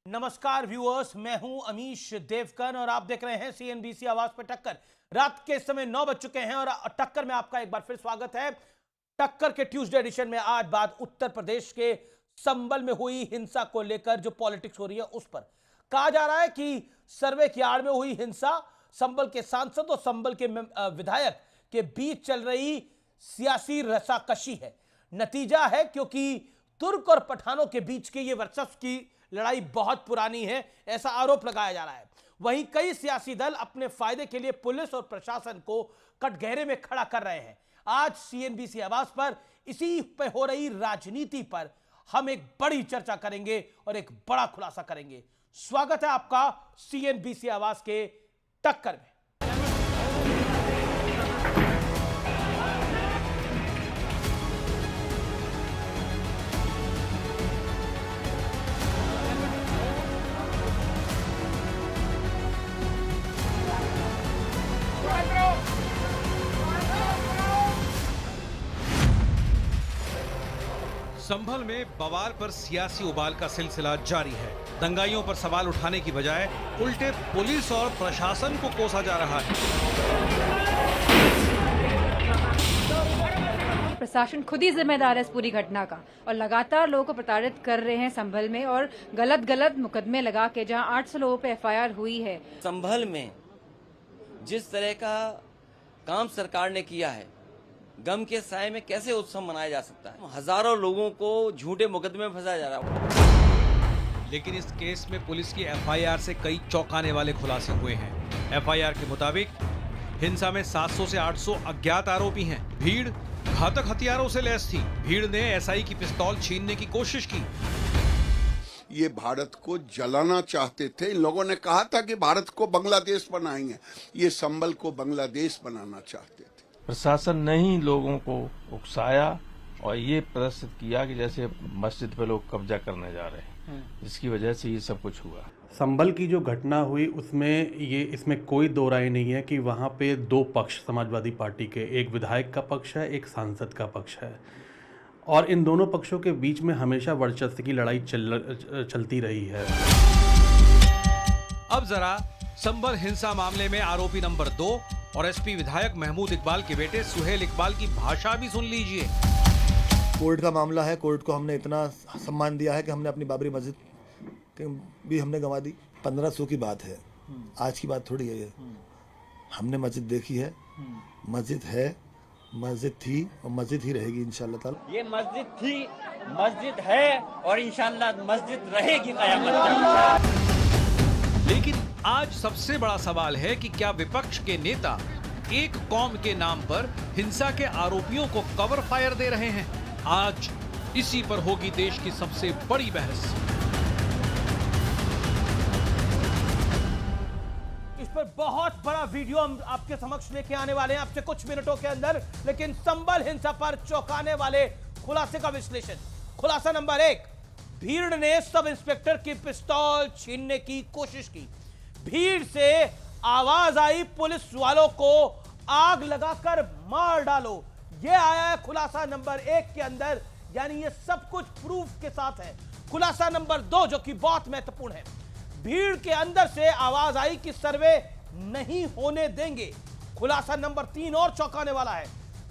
नमस्कार व्यूअर्स, मैं हूं अमीश देवकन और आप देख रहे हैं सीएनबीसी आवाज पर टक्कर। रात के समय 9 बज चुके हैं और टक्कर में आपका एक बार फिर स्वागत है। टक्कर के ट्यूसडे एडिशन में आज बात उत्तर प्रदेश के संभल में हुई हिंसा को लेकर जो पॉलिटिक्स हो रही है उस पर। कहा जा रहा है कि सर्वे की आड़ में हुई हिंसा संभल के सांसद और संभल के विधायक के बीच चल रही सियासी रसाकशी है। नतीजा है क्योंकि तुर्क और पठानों के बीच के ये वर्चस्व की लड़ाई बहुत पुरानी है, ऐसा आरोप लगाया जा रहा है। वहीं कई सियासी दल अपने फायदे के लिए पुलिस और प्रशासन को कटघरे में खड़ा कर रहे हैं। आज सीएनबीसी आवाज पर इसी पे हो रही राजनीति पर हम एक बड़ी चर्चा करेंगे और एक बड़ा खुलासा करेंगे। स्वागत है आपका सीएनबीसी आवाज के टक्कर में। संभल में बवाल पर सियासी उबाल का सिलसिला जारी है। दंगाइयों पर सवाल उठाने की बजाय उल्टे पुलिस और प्रशासन को कोसा जा रहा है। प्रशासन खुद ही जिम्मेदार है इस पूरी घटना का और लगातार लोगों को प्रताड़ित कर रहे हैं संभल में और गलत मुकदमे लगा के जहां 800 लोगों पे एफआईआर हुई है। संभल में जिस तरह का काम सरकार ने किया है, गम के साए में कैसे उत्सव मनाया जा सकता है? हजारों लोगों को झूठे मुकदमे में फंसाया जा रहा है। लेकिन इस केस में पुलिस की एफआईआर से कई चौंकाने वाले खुलासे हुए हैं। एफआईआर के मुताबिक हिंसा में 700 से 800 अज्ञात आरोपी हैं। भीड़ घातक हथियारों से लैस थी। भीड़ ने एसआई की पिस्तौल छीनने की कोशिश की। ये भारत को जलाना चाहते थे। इन लोगों ने कहा था कि भारत को बांग्लादेश बनाएंगे। ये संभल को बांग्लादेश बनाना चाहते थे। प्रशासन ने ही लोगों को उकसाया और ये प्रदर्शित किया कि जैसे मस्जिद पे लोग कब्जा करने जा रहे हैं, जिसकी वजह से ये सब कुछ हुआ। संभल की जो घटना हुई इसमें कोई दो राय नहीं है कि वहाँ पे दो पक्ष समाजवादी पार्टी के, एक विधायक का पक्ष है, एक सांसद का पक्ष है और इन दोनों पक्षों के बीच में हमेशा वर्चस्व की लड़ाई चलती रही है। अब जरा संभल हिंसा मामले में आरोपी नंबर 2 और एसपी विधायक महमूद इकबाल के बेटे सुहेल इकबाल की भाषा भी सुन लीजिए। कोर्ट का मामला है। कोर्ट को हमने इतना सम्मान दिया है कि हमने अपनी बाबरी मस्जिद भी हमने गंवा दी। 1500 की बात है, आज की बात थोड़ी है ये। हमने मस्जिद देखी है, मस्जिद है, मस्जिद थी और मस्जिद ही रहेगी इंशाल्लाह ताला। ये मस्जिद थी, मस्जिद है और इंशाल्लाह मस्जिद रहेगी क़यामत तक। लेकिन आज सबसे बड़ा सवाल है कि क्या विपक्ष के नेता एक कौम के नाम पर हिंसा के आरोपियों को कवर फायर दे रहे हैं? आज इसी पर होगी देश की सबसे बड़ी बहस। इस पर बहुत बड़ा वीडियो हम आपके समक्ष लेके आने वाले हैं आपसे कुछ मिनटों के अंदर। लेकिन संभल हिंसा पर चौंकाने वाले खुलासे का विश्लेषण। खुलासा नंबर 1, भीड़ ने सब इंस्पेक्टर की पिस्तौल छीनने की कोशिश की। भीड़ से आवाज आई, पुलिस वालों को आग लगाकर मार डालो। यह आया है खुलासा नंबर 1 के अंदर, यानी ये सब कुछ प्रूफ के साथ है। खुलासा नंबर 2 जो कि बहुत महत्वपूर्ण है, भीड़ के अंदर से आवाज आई कि सर्वे नहीं होने देंगे। खुलासा नंबर 3 और चौंकाने वाला है,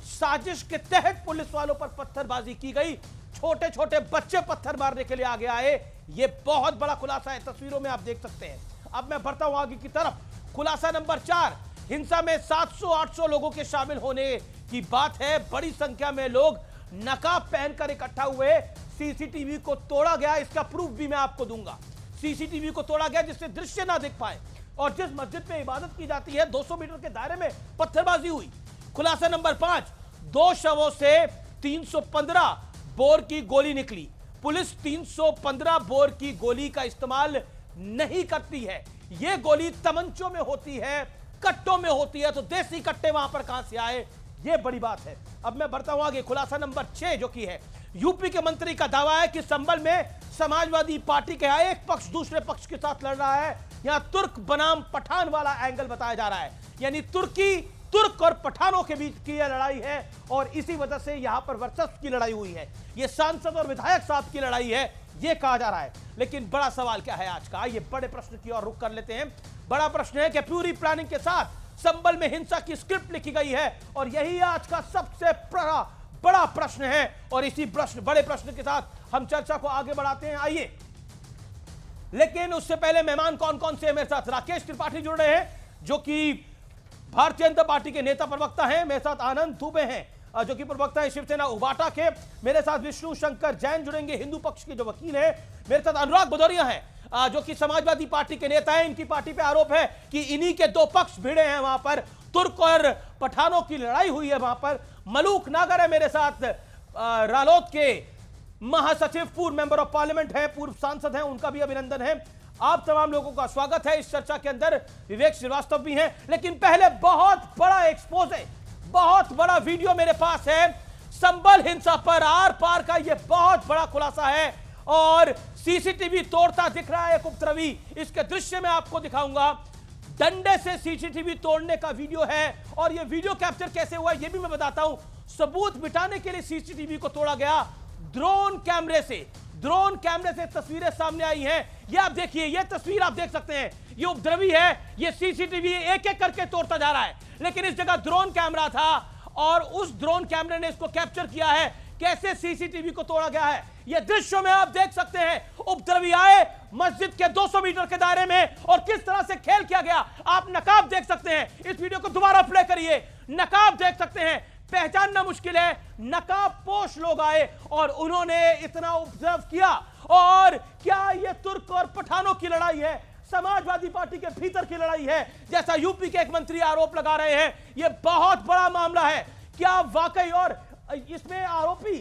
साजिश के तहत पुलिस वालों पर पत्थरबाजी की गई। छोटे छोटे बच्चे पत्थर मारने के लिए आगे आए। यह बहुत बड़ा खुलासा है, तस्वीरों में आप देख सकते हैं। अब मैं बढ़ता हूं आगे की तरफ। खुलासा नंबर 4, हिंसा में 700-800 लोगों के शामिल होने की बात है। बड़ी संख्या में लोग नकाब पहनकर इकट्ठा हुए। सीसीटीवी को तोड़ा गया, इसका प्रूफ भी मैं आपको दूंगा। सीसीटीवी को तोड़ा गया जिससे दृश्य ना दिख पाए और जिस मस्जिद में इबादत की जाती है 200 मीटर के दायरे में पत्थरबाजी हुई। खुलासा नंबर 5, 2 शवों से 315 बोर की गोली निकली। पुलिस 315 बोर की गोली का इस्तेमाल नहीं करती है। यह गोली तमंचों में होती है, कट्टों में होती है, तो देसी कट्टे वहां पर कहां से आए, यह बड़ी बात है। अब मैं बढ़ता हूं आगे। खुलासा नंबर 6 जो कि है, यूपी के मंत्री का दावा है कि संभल में समाजवादी पार्टी के एक पक्ष दूसरे पक्ष के साथ लड़ रहा है। यहां तुर्क बनाम पठान वाला एंगल बताया जा रहा है, यानी तुर्की तुर्क और पठानों के बीच की यह लड़ाई है और इसी वजह से यहां पर वर्चस्व की लड़ाई हुई है। यह सांसद और विधायक साहब की लड़ाई है, यह कहा जा रहा है। लेकिन बड़ा सवाल क्या है आज का, ये बड़े प्रश्न की ओर रुख कर लेते हैं। बड़ा प्रश्न है कि पूरी प्लानिंग के साथ संभल में हिंसा की स्क्रिप्ट लिखी गई है और यही आज का सबसे बड़ा प्रश्न है। और इसी बड़े प्रश्न के साथ हम चर्चा को आगे बढ़ाते हैं, आइए। लेकिन उससे पहले मेहमान कौन कौन से मेरे साथ राकेश त्रिपाठी जुड़ रहे हैं, जो कि भारतीय जनता पार्टी के नेता प्रवक्ता हैं। मेरे साथ आनंद दुबे हैं, जो कि प्रवक्ता है शिवसेना उबाटा के। मेरे साथ विष्णु शंकर जैन जुड़ेंगे, हिंदू पक्ष के जो वकील हैं। मेरे साथ अनुराग भदौरिया हैं, जो कि समाजवादी पार्टी के नेता हैं। इनकी पार्टी पे आरोप है कि इन्हीं के दो पक्ष भिड़े हैं, वहां पर तुर्क और पठानों की लड़ाई हुई है। वहां पर मलूक नागर है मेरे साथ, रालोद के महासचिव, पूर्व मेंबर ऑफ पार्लियामेंट है, पूर्व सांसद हैं, उनका भी अभिनंदन है। आप तमाम लोगों का स्वागत है इस चर्चा के अंदर। विवेक श्रीवास्तव भी हैं। लेकिन पहले बहुत बड़ा एक्सपोज है, बहुत बड़ा वीडियो मेरे पास है। संभल हिंसा पर आर पार का यह बहुत बड़ा खुलासा है और सीसीटीवी तोड़ता दिख रहा है एक उपद्रवी। इसके दृश्य में आपको दिखाऊंगा। डंडे से सीसीटीवी तोड़ने का वीडियो है और यह वीडियो कैप्चर कैसे हुआ यह भी मैं बताता हूं। सबूत मिटाने के लिए सीसीटीवी को तोड़ा गया ड्रोन कैमरे से तस्वीरें सामने आई हैं। ये आप देखिए, ये तस्वीर आप देख सकते हैं। ये उपद्रवी है, ये सीसीटीवी एक एक करके तोड़ता जा रहा है, लेकिन इस जगह ड्रोन कैमरा था और उस ड्रोन कैमरे ने इसको कैप्चर किया है। कैसे सीसीटीवी को तोड़ा गया है ये दृश्यों में आप देख सकते हैं। उपद्रवी आए मस्जिद के 200 मीटर के दायरे में और किस तरह से खेल किया गया आप नकाब देख सकते हैं। इस वीडियो को दोबारा प्ले करिए, नकाब देख सकते हैं। पहचानना मुश्किल है, नकाब पोश लोग आए और उन्होंने इतना उपद्रव किया। और क्या यह तुर्क और पठानों की लड़ाई है, समाजवादी पार्टी के भीतर की लड़ाई है, जैसा यूपी के एक मंत्री आरोप लगा रहे हैं? यह बहुत बड़ा मामला है। क्या वाकई, और इसमें आरोपी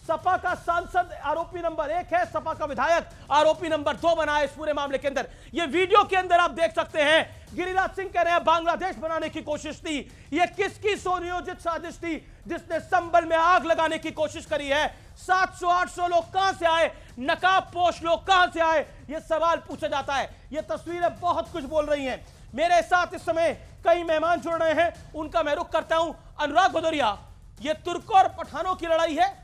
सपा का सांसद आरोपी नंबर 1 है, सपा का विधायक आरोपी नंबर 2 बना है इस पूरे मामले के अंदर। यह वीडियो के अंदर आप देख सकते हैं। गिरिराज सिंह कह रहे हैं बांग्लादेश बनाने की कोशिश थी। यह किसकी सुनियोजित साजिश थी जिसने संभल में आग लगाने की कोशिश करी है? 700-800 लोग कहां से आए, नकाब पोश लोग कहां से आए, यह सवाल पूछा जाता है। यह तस्वीरें बहुत कुछ बोल रही हैं। मेरे साथ इस समय कई मेहमान जुड़ रहे हैं, उनका मैं रुख करता हूं। अनुराग भदौरिया, यह तुर्क और पठानों की लड़ाई है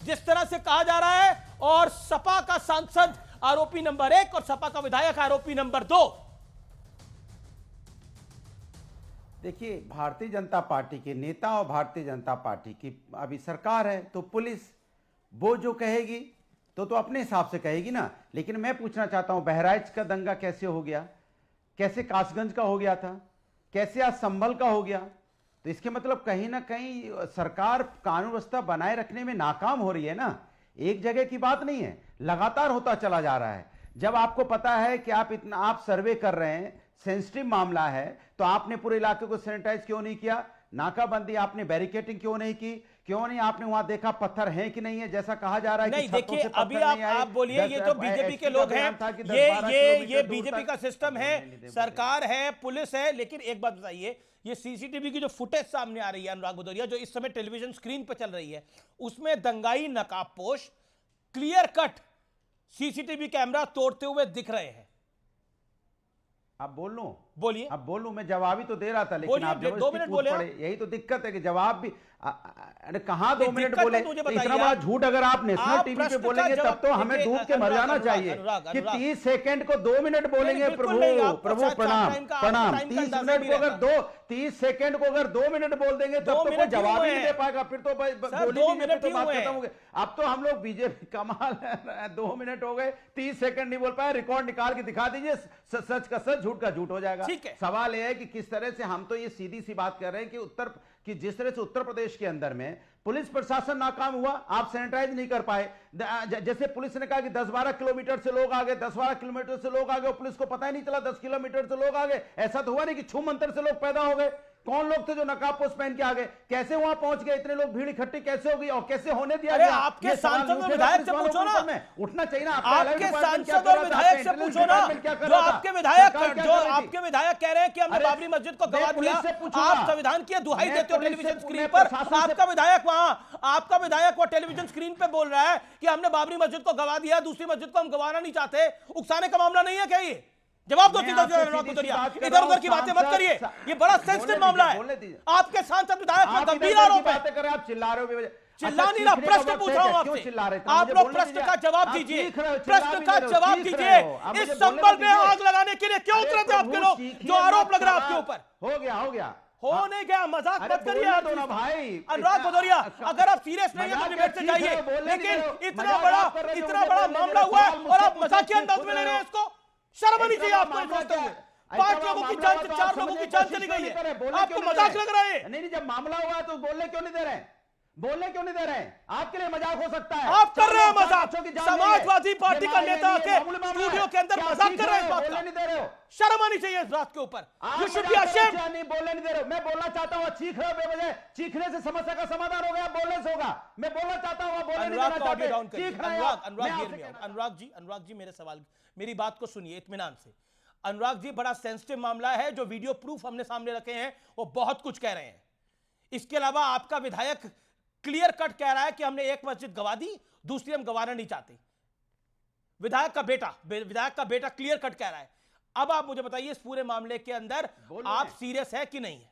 जिस तरह से कहा जा रहा है, और सपा का सांसद आरोपी नंबर 1 और सपा का विधायक आरोपी नंबर 2। देखिए, भारतीय जनता पार्टी के नेता और भारतीय जनता पार्टी की अभी सरकार है, तो पुलिस वो जो कहेगी तो अपने हिसाब से कहेगी ना। लेकिन मैं पूछना चाहता हूं, बहराइच का दंगा कैसे हो गया, कैसे कासगंज का हो गया था, कैसे आज संभल का हो गया? तो इसके मतलब कहीं ना कहीं सरकार कानून व्यवस्था बनाए रखने में नाकाम हो रही है ना। एक जगह की बात नहीं है, लगातार होता चला जा रहा है। जब आपको पता है कि आप सर्वे कर रहे हैं, सेंसिटिव मामला है, तो आपने पूरे इलाके को सैनिटाइज क्यों नहीं किया? नाकाबंदी आपने बैरिकेटिंग क्यों नहीं की? क्यों नहीं आपने वहां देखा पत्थर हैं कि नहीं है, जैसा कहा जा रहा है? नहीं, देखिए अभी आप बोलिए, ये जो बीजेपी के लोग हैं, ये बीजेपी का सिस्टम है, सरकार है, पुलिस है। लेकिन एक बात बताइए, ये सीसीटीवी की जो फुटेज सामने आ रही है अनुराग भदौरिया, जो इस समय टेलीविजन स्क्रीन पर चल रही है, उसमें दंगाई नकाबपोश क्लियर कट सीसीटीवी कैमरा तोड़ते हुए दिख रहे हैं। आप बोल लो, बोलिए। अब बोलूं, मैं जवाब ही तो दे रहा था, लेकिन आप 2 मिनट बोले। यही तो दिक्कत है कि जवाब भी अरे कहां 2 मिनट बोले? इतना बड़ा झूठ अगर आप नेशनल टीवी पे बोलेंगे तब तो हमें डूब के मर जाना चाहिए कि 30 सेकंड को 2 मिनट बोलेंगे। प्रभु प्रणाम प्रणाम। 30 सेकंड को अगर 2 मिनट बोल देंगे तब तो कोई जवाब ही नहीं दे पाएगा, फिर तो बात खत्म हो गई। अब तो हम लोग बीजेपी, कमाल है, 2 मिनट हो गए, 30 सेकंड नहीं बोल पाए। रिकॉर्ड निकाल के दिखा दीजिए, सच का सच, झूठ का झूठ हो जाएगा। सवाल यह है कि किस तरह से, हम तो ये सीधी सी बात कर रहे हैं कि जिस तरह से उत्तर प्रदेश के अंदर में पुलिस प्रशासन नाकाम हुआ, आप सैनिटाइज नहीं कर पाए। जैसे पुलिस ने कहा कि 10-12 किलोमीटर से लोग आ गए, 10-12 किलोमीटर से लोग आ गए, पुलिस को पता ही नहीं चला 10 किलोमीटर से लोग आ गए। ऐसा तो हुआ नहीं कि छू मंतर से लोग पैदा हो गए। कौन लोग थे जो नकाबपोश पहन के आ गए? कैसे वहां पहुंच गए? इतने लोग भीड़ इकट्ठी कैसे हो गई और कैसे होने दिया गया? आपके सांसद और विधायक से पूछो ना, उठना चाहिए ना। आपके सांसद और विधायक से पूछो ना, जो आपके विधायक कह रहे हैं कि हमने बाबरी मस्जिद को गवा दिया। आप संविधान की दुहाई देते हो टेलीविजन स्क्रीन पर। आपका विधायक वो टेलीविजन स्क्रीन पे बोल रहा है कि हमने बाबरी मस्जिद को गवा दिया, दूसरी मस्जिद को हम गवाना नहीं चाहते। उकसाने का मामला नहीं है क्या ये? जवाब दो अनुराग भदौरिया, इधर उधर की बातें मत करिए, ये बड़ा सेंसिटिव मामला है। आपके सांसद विधायक पर गंभीर आरोप है। आप चिल्ला रहे हो, चिल्ला नहीं रहा, प्रश्न पूछ रहा हूं आपसे, आप लोग प्रश्न का जवाब दीजिए, प्रश्न का जवाब दीजिए। इस संबल में आग लगाने के लिए क्यों उतरे थे आपके लोग, जो आरोप लग रहा है आपके ऊपर? हो नहीं गया, मजाक मत करिए भाई। अनुराग भदौरिया, अगर आप सीरियस नहीं है तो डिबेट से जाइए, लेकिन इतना बड़ा मामला हुआ है और आप मजाकिया अंदाज में ले रहे हैं इसको। शर्म नहीं चाहिए आपको? 5 लोगों की जान, 4 लोगों की जान चली गई है, आपको मजाक लग रहा है? नहीं, जब मामला हुआ तो बोलने क्यों नहीं दे रहे हैं? बोलने क्यों नहीं दे रहे हैं? आपके लिए मजाक हो सकता है, आप कर रहे हैं मजाक। समाजवादी पार्टी का नेता के स्टूडियो के अंदर मजाक कर रहे हैं, बोलने नहीं दे रहे हो। शर्म आनी चाहिए इस बात के ऊपर। You should be ashamed. नहीं, बोलने नहीं दे रहे हो। मैं बोलना चाहता हूँ, चीख रहे हो बेवजह, चीखने से समस्या का समाधान हो गया, बोलने से होगा। मैं बोलना चाहता हूँ, बोलने नहीं देना चाहते। अनुराग जी, मेरे सवाल, मेरी बात को सुनिए इत्मीनान से। अनुराग जी, बड़ा सेंसिटिव मामला है, जो वीडियो प्रूफ हमने सामने रखे हैं वो बहुत कुछ कह रहे हैं। इसके अलावा आपका विधायक क्लियर कट कह रहा है कि हमने एक मस्जिद गवा दी, दूसरी हम गवाना नहीं चाहते। विधायक का बेटा क्लियर कट कह रहा है। अब आप मुझे बताइए, इस पूरे मामले के अंदर आप सीरियस है कि नहीं है?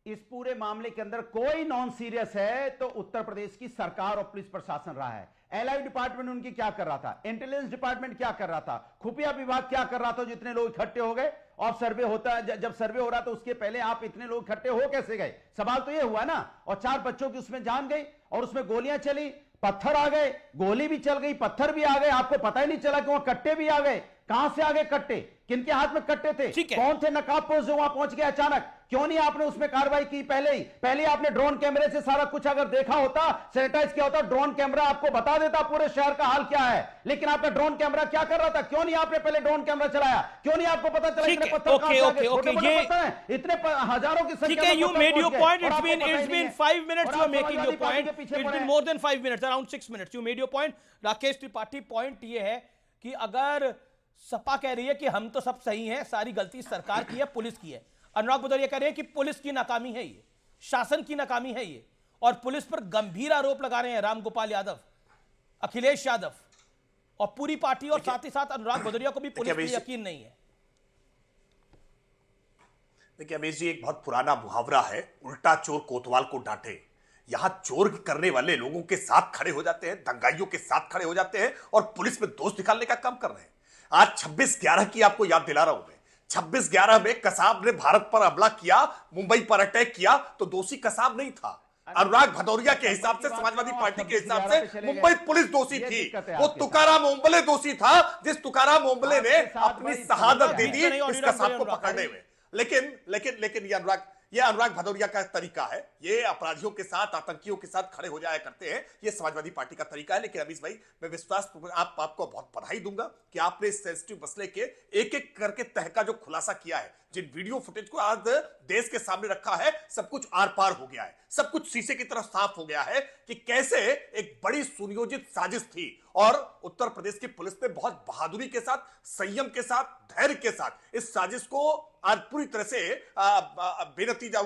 इस पूरे मामले के अंदर कोई नॉन सीरियस है तो उत्तर प्रदेश की सरकार और पुलिस प्रशासन रहा है। एलआई डिपार्टमेंट उनकी क्या कर रहा था, इंटेलिजेंस डिपार्टमेंट क्या कर रहा था, खुफिया विभाग क्या कर रहा था? जितने लोग इकट्ठे हो गए और सर्वे होता है, जब सर्वे हो रहा तो उसके पहले आप इतने लोग इकट्ठे हो कैसे गए? सवाल तो यह हुआ ना। और 4 बच्चों की उसमें जान गई और उसमें गोलियां चली, पत्थर आ गए, गोली भी चल गई, पत्थर भी आ गए, आपको पता ही नहीं चला कि वहां कट्टे भी आ गए। कहां से आ गए कट्टे? किनके हाथ में कट्टे थे? कौन थे नकाबपोश जो वहां पहुंच गए अचानक? क्यों नहीं आपने उसमें कार्रवाई की? पहले आपने ड्रोन कैमरे से सारा कुछ अगर देखा होता, सैनिटाइज किया होता, ड्रोन कैमरा आपको बता देता पूरे शहर का हाल क्या है। लेकिन आपका ड्रोन कैमरा क्या कर रहा था? क्यों नहीं आपने पहले ड्रोन कैमरा चलाया? क्यों नहीं आपको पता चला इतने पत्थर कहां से आ गए? छोटे-बड़े पत्थर हैं, इतने हजारों की संख्या में। You made your point. It's been 5 minutes. You are making your point. It's been more than 5 minutes, around 6 minutes. You made your point. Rakesh Tripathi, point ये है कि अगर सपा कह रही है कि हम तो सब सही हैं, सारी गलती सरकार की है, पुलिस की है। अनुराग भदौरिया कह रहे हैं कि पुलिस की नाकामी है ये, शासन की नाकामी है ये, और पुलिस पर गंभीर आरोप लगा रहे हैं रामगोपाल यादव, अखिलेश यादव और पूरी पार्टी, और साथ ही साथ अनुराग भदौरिया को भी पुलिस पर यकीन नहीं है। देखिए अमीश जी, एक बहुत पुराना मुहावरा है, उल्टा चोर कोतवाल को डांटे। यहां चोर करने वाले लोगों के साथ खड़े हो जाते हैं, दंगाइयों के साथ खड़े हो जाते हैं और पुलिस में दोष निकालने का काम कर रहे हैं। आज 26/11 की आपको याद दिला रहा हूं मैं। 26/11 में कसाब ने भारत पर हमला किया, मुंबई पर अटैक किया, तो दोषी कसाब नहीं था। अनुराग भदौरिया के हिसाब से, समाजवादी पार्टी के हिसाब से मुंबई पुलिस दोषी थी। वो तुकाराम ओंबले दोषी था, जिस तुकाराम ओंबले ने अपनी शहादत दे दी इस कसाब को पकड़ने में। लेकिन ये अनुराग भदौरिया का तरीका है। ये अपराधियों के साथ, आतंकियों के साथ खड़े हो जाया करते हैं, ये समाजवादी पार्टी का तरीका है। लेकिन अमीश भाई, मैं विश्वास आपको बहुत बधाई दूंगा कि आपने इस सेंसिटिव मसले के एक एक करके तह का जो खुलासा किया है, जिन वीडियो फुटेज को आज देश के सामने रखा है, सब कुछ आर पार हो गया है, सब कुछ शीशे की तरह साफ हो गया है कि कैसे एक बड़ी सुनियोजित साजिश थी और उत्तर प्रदेश की पुलिस ने बहुत बहादुरी के साथ, संयम के साथ, धैर्य के साथ इस साजिश को आज पूरी तरह से बेनतीजा,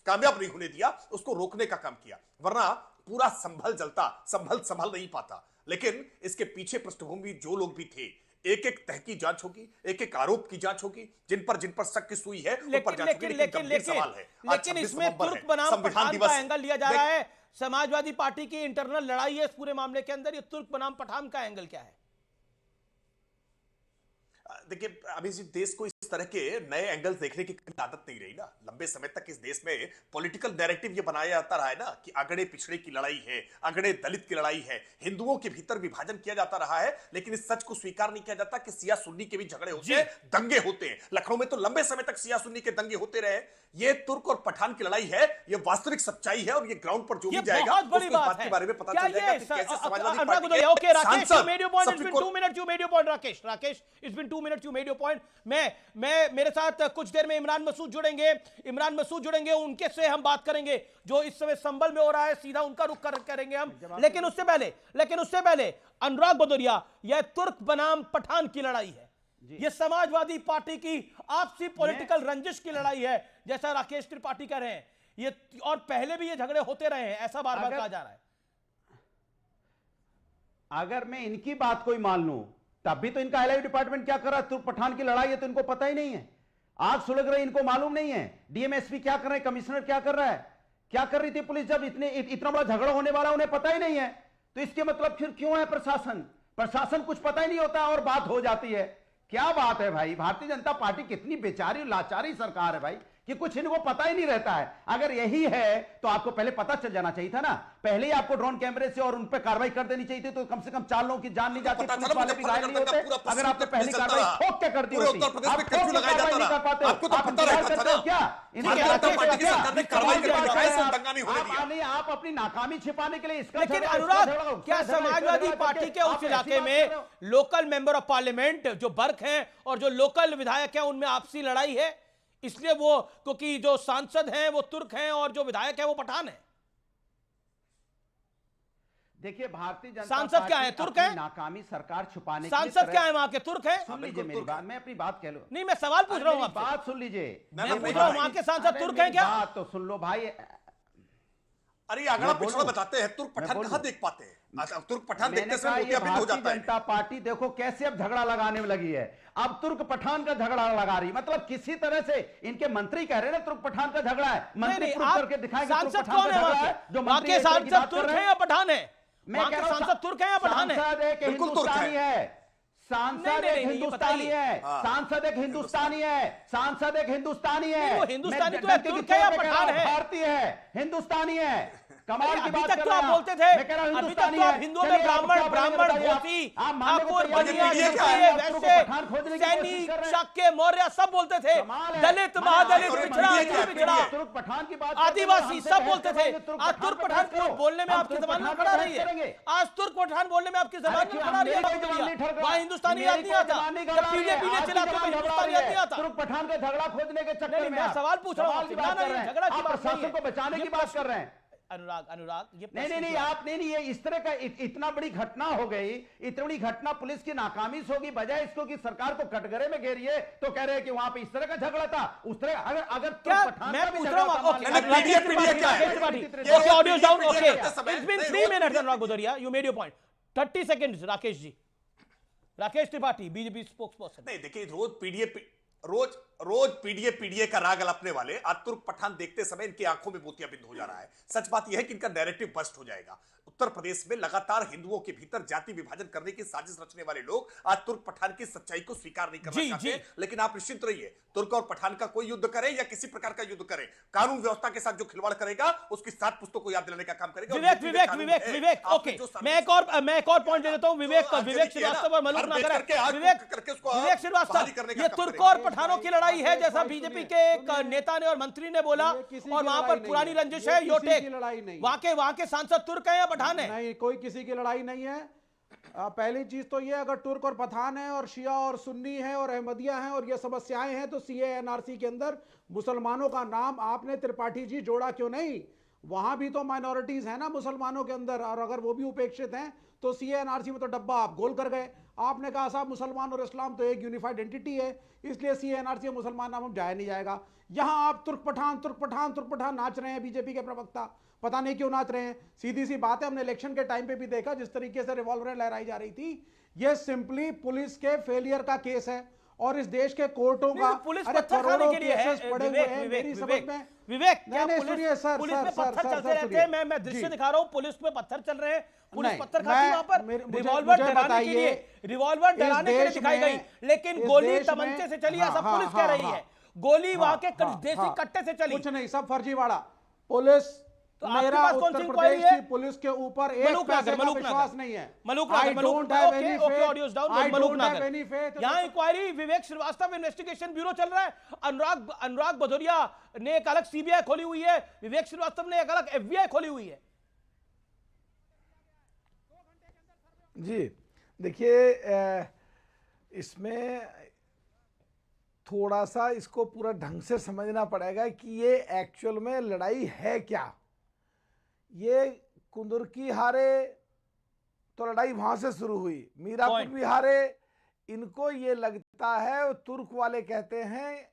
कामयाब नहीं होने दिया, उसको रोकने का काम किया। वरना पूरा संभल नहीं पाता। लेकिन इसके पीछे पृष्ठभूमि जो लोग भी थे, एक एक तह की जांच होगी, एक एक आरोप की जांच होगी, जिन पर शक की सुई है उन पर जांच होगी। लेकिन इसमें तुर्क बनाम पठान का एंगल लिया जा रहा है। समाजवादी पार्टी की इंटरनल लड़ाई है इस पूरे मामले के अंदर, ये तुर्क बनाम पठान का एंगल क्या है? देखिए अभी जी, देश को इस तरह के नए एंगल्स देखने की आदत नहीं रही ना। लंबे समय तक इस देश में पॉलिटिकल नैरेटिव ये बनाया जाता रहा है ना कि अगड़े पिछड़े की लड़ाई है, अगड़े दलित की लड़ाई है, हिंदुओं के भीतर विभाजन किया जाता रहा है। लेकिन इस सच को स्वीकार नहीं किया जाता कि सिया सुन्नी के भी झगड़े होते हैं, दंगे होते हैं। लखनऊ में तो लंबे समय तक सिया सुन्नी के दंगे होते रहे। ये तुर्क और पठान की लड़ाई है, ये वास्तविक सच्चाई है और ये ग्राउंड पर जो भी जाएगा उसको इस बात के बारे में पता चल जाएगा कि कैसे समाजवादी पार्टी के Rakesh, it's been 2 minutes, you made your point. मैं मेरे साथ कुछ देर में इमरान मसूद जुड़ेंगे, उनके से हम बात करेंगे जो इस समय संभल में हो रहा है, सीधा उनका रुख करेंगे हम। लेकिन उससे पहले अनुराग भदौरिया, यह तुर्क बनाम पठान की लड़ाई है, यह समाजवादी पार्टी की आपसी पॉलिटिकल रंजिश की लड़ाई है, जैसा राकेश त्रिपाठी कह रहे हैं। ये और पहले भी ये झगड़े होते रहे हैं, ऐसा बार-बार कहा जा रहा है। अगर मैं इनकी बात को ही मान लूं तब भी तो इनका हाईलाइट डिपार्टमेंट क्या कर रहा है? तुर्क पठान की लड़ाई है तो इनको पता ही नहीं है। आग सुलग रही, इनको मालूम नहीं है। डीएमएसपी क्या कर रहे हैं, कमिश्नर क्या कर रहा है, क्या कर रही थी पुलिस जब इतना बड़ा झगड़ा होने वाला, उन्हें पता ही नहीं है। तो इसके मतलब फिर क्यों है प्रशासन कुछ पता ही नहीं होता और बात हो जाती है। क्या बात है भाई, भारतीय जनता पार्टी कितनी बेचारी लाचारी सरकार है भाई कि कुछ इनको पता ही नहीं रहता है। अगर यही है तो आपको पहले पता चल जाना चाहिए था ना, पहले ही आपको ड्रोन कैमरे से और उन पर कार्रवाई कर देनी चाहिए थी, तो कम से कम 4 लोगों की जान नहीं जाती, पुलिस वाले भी घायल नहीं होते। अगर आपने पहली कार्रवाई ठोक के कर दी होती, आप ठोक के कार्रवाई नहीं कर पाते हो, आप इंतजार करते हो क्या? आप अपनी नाकामी छिपाने के लिए इसका। लेकिन अनुराग, क्या समाजवादी पार्टी के उस इलाके में लोकल मेंबर ऑफ पार्लियामेंट जो बर्क हैं और जो लोकल विधायक हैं उनमें आपसी लड़ाई है, इसलिए वो, क्योंकि जो सांसद हैं वो तुर्क हैं और जो विधायक है वो पठान है? देखिए भारतीय जनता सांसद क्या है, तुर्क है? नाकामी सरकार छुपाने सांसद क्या है वहां के, तुर्क है? सुन लीजिए मेरी बात, मैं अपनी बात कह लूं। नहीं, मैं सवाल पूछ रहा हूं आपसे। बात सुन लीजिए, मैं पूछ रहा हूं वहां के सांसद तुर्क हैं क्या? बात तो सुन लो भाई। अरे अगर आप पिछड़ा बताते हैं, तुर्क पठान कहां देख पाते हैं? तुर्क पठान देखते समय मोतियाबिंद हो जाता है। भारतीय जनता पार्टी देखो कैसे अब झगड़ा लगाने में लगी है। अब तुर्क पठान का झगड़ा लगा रही, मतलब किसी तरह से इनके मंत्री कह रहे हैं ना तुर्क पठान का झगड़ा है। मंत्री प्रूव करके दिखाएंगे सांसद कौन है वहां के? जो वहां के सांसद तुर्क हैं या पठान है? मैं कह रहा हूं सांसद तुर्क हैं या पठान है? सांसद एक हिंदुस्तानी है, सांसद एक हिंदुस्तानी है, सांसद एक हिंदुस्तानी है, सांसद एक हिंदुस्तानी है। वो हिंदुस्तानी तो है, तुर्क है या पठान है? भारतीय है, हिंदुस्तानी है। कमाल की बात तक तो आप बोलते थे, अभी तक तो आप हिंदुओं में ब्राह्मण धोती ठाकुर बनिया वैश्य सैनिक शाक्य मौर्य सब बोलते थे, दलित महादलित पिछड़ा तुर्क पठान की बात आदिवासी सब बोलते थे। आज तुर्क पठान को बोलने में आपकी जबान में खड़ा रही है, आज तुर्क पठान बोलने में आपकी जबान में खड़ा रही है। वहां हिंदुस्तानी याद नहीं आता, पीले चिल्लाते में हिंदुस्तानी याद नहीं आता। तुर्क पठान का झगड़ा खोजने के चक्कर में मैं सवाल पूछ रहा हूँ, झगड़ा की बात प्रशासन को बचाने की बात कर रहे हैं। अनुराग ये नहीं आप नहीं ये इस तरह का इतना बड़ी घटना हो गई, इतनी बड़ी घटना पुलिस की नाकामी से होगी, बजाय इसको कि सरकार को कटघरे में घेरिए तो कह रहे हैं कि वहां पे इस तरह का झगड़ा था, उस तरह अगर क्या मैं पूछ रहा हूं। Okay audio down, okay it's been 3 minutes Anurag Bhadauria, you made your point. 30 seconds Rakesh ji, Rakesh Tripathi BJP spokesperson. नहीं देखिए, रोज पीडीए का राग अलपने वाले आज तुर्क पठान देखते समय इनकी आंखों में मोतियाबिंद हो जा रहा है। सच बात यह है कि इनका नैरेटिव बस्ट हो जाएगा। उत्तर प्रदेश में लगातार हिंदुओं के भीतर जाति विभाजन करने की साजिश रचने वाले लोग आज तुर्क पठान की सच्चाई को स्वीकार नहीं करना चाहते। लेकिन आप निश्चिंत रहिए, तुर्क और पठान का कोई युद्ध करे या किसी प्रकार का युद्ध करे, कानून व्यवस्था के साथ जो खिलवाड़ करेगा उसकी 7 पुस्तकों को याद दिलाने का काम करेगा। विवेक ओके, मैं एक और पॉइंट दे देता हूं। विवेक श्रीवास्तव और मलूक ना करें। विवेक श्रीवास्तव, ये तुर्क और पठानों की लड़ाई है जैसा बीजेपी के एक नेता ने और मंत्री ने बोला, और वहां पर पुरानी रंजिश है, यो टेक। वहां के सांसद तुर्क है या पठान है? नहीं, कोई किसी की लड़ाई नहीं है। पहली चीज तो ये, अगर तुर्क और पठान है और शिया और सुन्नी है और अहमदिया है और ये समस्याएं हैं तो सीए एनआरसी के अंदर मुसलमानों का नाम आपने त्रिपाठी जी जोड़ा क्यों नहीं? वहां भी तो माइनॉरिटीज है ना मुसलमानों के अंदर, और अगर वो भी उपेक्षित हैं तो सीए एनआरसी में तो डब्बा आप गोल कर गए। आपने कहा साहब मुसलमान और इस्लाम तो एक यूनिफाइड एंटिटी है, इसलिए सीए एनआरसी मुसलमान नाम हम जाया नहीं जाएगा। यहां आप तुर्क पठान नाच रहे हैं। बीजेपी के प्रवक्ता पता नहीं क्यों नाच रहे हैं। सीधी सी बात है, हमने इलेक्शन के टाइम पे भी देखा जिस तरीके से रिवॉल्वर लहराई जा रही थी, यह सिंपली पुलिस के फेलियर का केस है और इस देश के कोर्टों का करोड़ों केसेस पड़े हुए हैं। मेरी समझ में विवेक, पुलिस में पत्थर चलते रहते हैं। मैं दृश्य दिखा रहा हूं, पुलिस में पत्थर चल रहे हैं, पुलिस पत्थर खाती वहां पर। रिवॉल्वर डराने के लिए दिखाई गई, लेकिन गोली तमंचे से चली, ऐसा पुलिस कह रही है। गोली वहां के देसी कट्टे से चली। कुछ नहीं, सब फर्जीवाड़ा। पुलिस तो मेरा उत्तर प्रदेश की पुलिस के ऊपर एक पैसे का विश्वास नहीं है। यहाँ इंक्वायरी विवेक श्रीवास्तव इन्वेस्टिगेशन ब्यूरो चल रहा है। अनुराग भदौरिया ने एक अलग सीबीआई खोली हुई है, विवेक श्रीवास्तव ने एक अलग एफबीआई खोली हुई है। जी देखिए, इसमें थोड़ा सा इसको पूरा ढंग से समझना पड़ेगा कि ये एक्चुअल में लड़ाई है क्या। ये कुंदुरकी हारे तो लड़ाई वहां से शुरू हुई, मीरापुर भी हारे। इनको ये लगता है, तुर्क वाले कहते हैं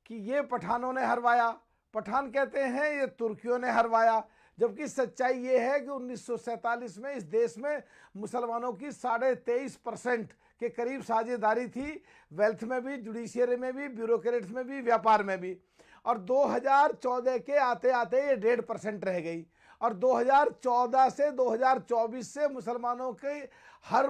कि ये पठानों ने हरवाया, पठान कहते हैं ये तुर्कियों ने हरवाया, जबकि सच्चाई ये है कि 1947 में इस देश में मुसलमानों की 23.5% के करीब साझेदारी थी, वेल्थ में भी, जुडिशियरी में भी, ब्यूरोक्रेट्स में भी, व्यापार में भी। और 2014 के आते आते ये 1.5% रह गई, और 2014 से 2024 से मुसलमानों के हर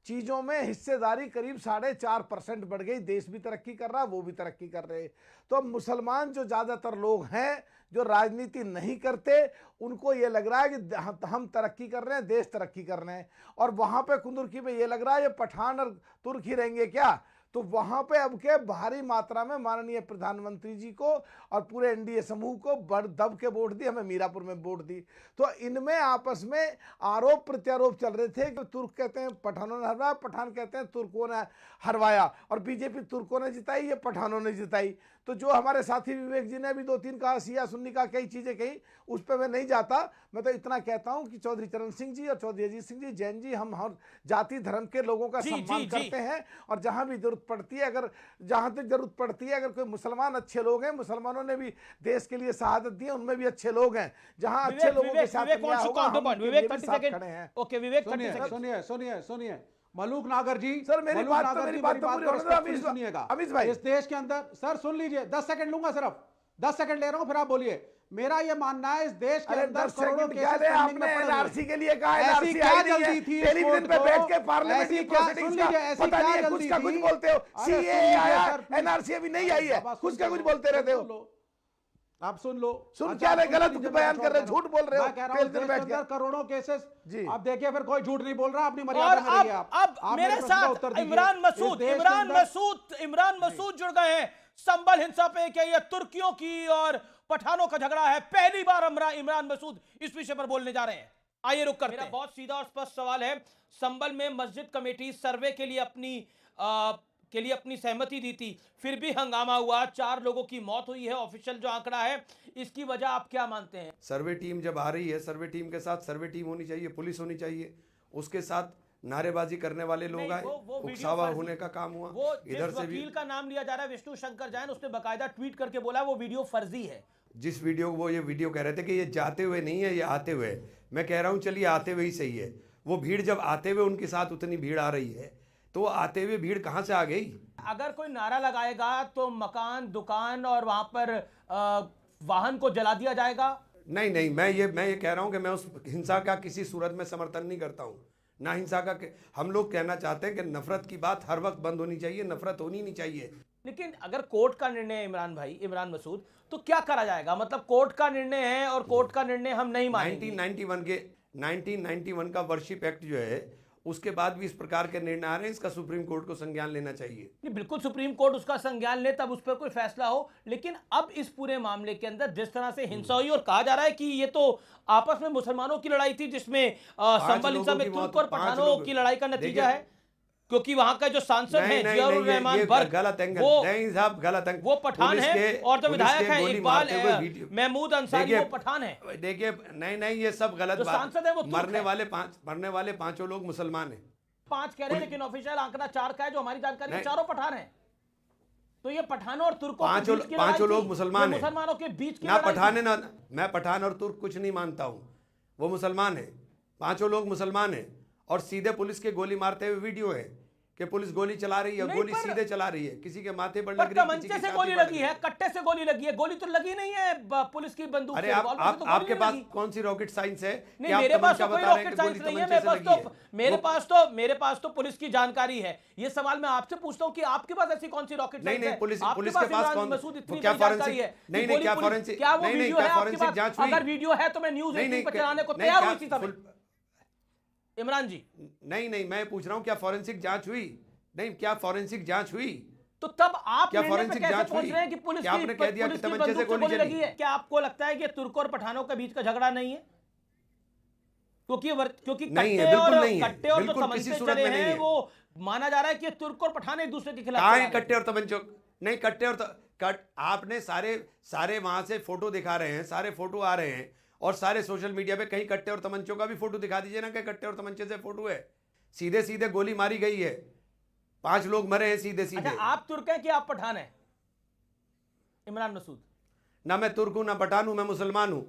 चीज़ों में हिस्सेदारी करीब 4.5% बढ़ गई। देश भी तरक्की कर रहा, वो भी तरक्की कर रहे। तो अब मुसलमान जो ज़्यादातर लोग हैं जो राजनीति नहीं करते, उनको ये लग रहा है कि हम तरक्की कर रहे हैं, देश तरक्की कर रहे हैं, और वहाँ पे कुंदुरकी पे ये लग रहा है ये पठान और तुर्क ही रहेंगे क्या। तो वहाँ पे अब के भारी मात्रा में माननीय प्रधानमंत्री जी को और पूरे एनडीए समूह को बड़ दब के वोट दी, हमें मीरापुर में वोट दी। तो इनमें आपस में आरोप प्रत्यारोप चल रहे थे कि तुर्क कहते हैं पठानों ने हरवाया, पठान कहते हैं तुर्कों ने हरवाया, और बीजेपी तुर्कों ने जिताई, ये पठानों ने जिताई। तो जो हमारे साथी विवेक जी ने भी 2-3 कहा, सिया सुन्नी का कई चीज़ें कही, उस पर मैं नहीं जाता। मैं तो इतना कहता हूं कि चौधरी चरण सिंह जी और चौधरी अजीत सिंह जी, जैन जी, हम हर जाति धर्म के लोगों का सम्मान करते हैं, और जहां भी जरूरत पड़ती है, अगर जहां तक जरूरत पड़ती है, अगर कोई मुसलमान अच्छे लोग हैं, मुसलमानों ने भी देश के लिए शहादत दी है, उनमें भी अच्छे लोग हैं, जहां अच्छे लोगों के साथ खड़े हैं। ओके विवेक, सुनिए मलूक नागर जी, सर मेरी बात तो सुनिएगा। अमित भाई, इस देश के अंदर, सर सुन लीजिए, 10 सेकंड लूंगा, सिर्फ 10 सेकंड ले रहा हूं, फिर आप बोलिए। मेरा ये मानना है इस देश के अंदर करोड़ों केसेस पेंडिंग में पड़े हैं। एनआरसी के लिए कहा, ऐसी क्या जल्दी थी, टेलीविजन पे बैठ के पार्लियामेंट की प्रोसीडिंग्स का पता नहीं है, कुछ का कुछ बोलते हो। सीएए आया, एनआरसी अभी नहीं आई है, कुछ का कुछ बोलते रहते हो। आप सुन लो, सुन क्या रहे, गलत बयान कर रहे हो, झूठ बोल रहे हो। मैं कह रहा हूं देश के अंदर करोड़ों केसेस जी। आप देखिए, फिर कोई झूठ नहीं बोल रहा, अपनी मर्यादा में रहिए। अब मेरे साथ इमरान मसूद जुड़ गए हैं। संभल हिंसा पे क्या ये तुर्कियों की और पठानों का झगड़ा है? पहली बार इमरान मसूद इस विषय पर बोलने जा रहे हैं। आइए रुक करते हैं। मेरा बहुत सीधा और स्पष्ट सवाल है, संभल में मस्जिद कमेटी सर्वे के लिए अपनी सहमति दी थी, फिर भी हंगामा हुआ, 4 लोगों की मौत हुई है, ऑफिशियल जो आंकड़ा है। इसकी वजह आप क्या मानते हैं? सर्वे टीम जब आ रही है, सर्वे टीम के साथ सर्वे टीम होनी चाहिए, पुलिस होनी चाहिए, उसके साथ नारेबाजी करने वाले लोग आए, उकसावा होने का काम हुआ। वो इधर से वकील का नाम लिया जा रहा है, विष्णु शंकर जैन, उसने बकायदा ट्वीट करके बोला वो वीडियो फर्जी है। जिस वीडियो वो ये वीडियो कह रहे थे कि ये जाते हुए नहीं है, ये आते हुए। मैं कह रहा हूँ चलिए आते हुए ही सही है। वो भीड़ जब आते हुए उनके साथ उतनी भीड़ आ रही है, तो आते हुए भीड़ कहां से आ गई? अगर कोई नारा लगाएगा तो मकान, दुकान और वहां पर वाहन को जला दिया जाएगा? नहीं, मैं ये कह रहा हूं कि मैं उस हिंसा का किसी सूरत में समर्थन नहीं करता हूं, ना हिंसा का। हम लोग कहना चाहते हैं कि नफरत की बात हर वक्त बंद होनी चाहिए, नफरत होनी नहीं चाहिए। लेकिन अगर कोर्ट का निर्णय है इमरान मसूद, तो क्या करा जाएगा? मतलब कोर्ट का निर्णय है और कोर्ट का निर्णय हम नहीं मानेंगे। 1991 का वर्शिप एक्ट जो है, उसके बाद भी इस प्रकार के निर्णय आ रहे हैं, इसका सुप्रीम कोर्ट को संज्ञान लेना चाहिए। नहीं, बिल्कुल सुप्रीम कोर्ट उसका संज्ञान ले, तब उस पर कोई फैसला हो। लेकिन अब इस पूरे मामले के अंदर जिस तरह से हिंसा हुई, और कहा जा रहा है कि ये तो आपस में मुसलमानों की लड़ाई थी, जिसमें संभल हिंसा में तुर्क और पठानों की लड़ाई का नतीजा है, क्योंकि वहां का जो सांसद है जियाउर रहमान बर्क, गलत एंगल, नहीं साहब गलत एंगल, वो पठान है, और जो विधायक है इकबाल महमूद अंसारी वो पठान है। देखिए नहीं, ये सब गलत बात। सांसद है वो मरने वाले 5 लोग मुसलमान हैं। 5 कह रहे हैं, लेकिन ऑफिशियल आंकड़ा 4 का है, जो हमारी जानकारी में 4 पठान है। तो ये पठानों और तुर्कों 5 लोग मुसलमान हैं, मुसलमानों के बीच की ना पठान है, ना मैं पठान और तुर्क कुछ नहीं मानता हूं, वो मुसलमान है। 5 लोग मुसलमान हैं, और सीधे पुलिस के गोली मारते हुए वीडियो है कि पुलिस गोली चला रही है, गोली सीधे चला रही है, किसी के माथे पर लग रही है, तमंचे से गोली लगी है, कट्टे से गोली लगी है, गोली तो लगी नहीं है पुलिस की बंदूक से। आपके पास कौन सी रॉकेट साइंस है? नहीं, मेरे पास तो कोई रॉकेट साइंस नहीं है। मेरे पास तो पुलिस की जानकारी है। ये सवाल मैं आपसे पूछता हूँ कि आपके पास ऐसी कौन सी रॉकेट साइंस है? नहीं, पुलिस के पास मसूद इतनी जानकारी है? क्या फॉरेंसिक जांच हुई? अगर वीडियो है तो मैं न्यूज़ 18 पर चलाने को तैयार हूं इसी समय। इमरान जी, नहीं, मैं पूछ रहा हूँ क्या फॉरेंसिक जांच हुई? नहीं, क्या फॉरेंसिक जांच हुई? तो तब आप क्या फॉरेंसिक जांच पहुंच रहे हैं कि पुलिस आपने कह दिया कि तमंचे से गोली लगी है? क्या आपको लगता है कि तुर्क और पठानों के बीच का झगड़ा नहीं है? क्योंकि नहीं है, बिल्कुल नहीं है, कट्टे और बिल्कुल किसी सूरत में नहीं है। वो माना जा रहा है कि तुर्क और पठान एक दूसरे के खिलाफ कहां कट्टे और तमंचों? नहीं, कट्टे और आपने सारे वहां से फोटो दिखा रहे हैं, सारे फोटो आ रहे हैं, और सारे सोशल मीडिया पे कहीं कट्टे और तमंचों का भी फोटो दिखा दीजिए ना कि कट्टे और तमंचे से फोटो है। सीधे गोली मारी गई है, 5 लोग मरे हैं सीधे। अच्छा, आप तुर्क हैं कि आप पठान हैं इमरान मसूद? ना मैं तुर्क हूं, ना पठान हूं, मैं मुसलमान हूं।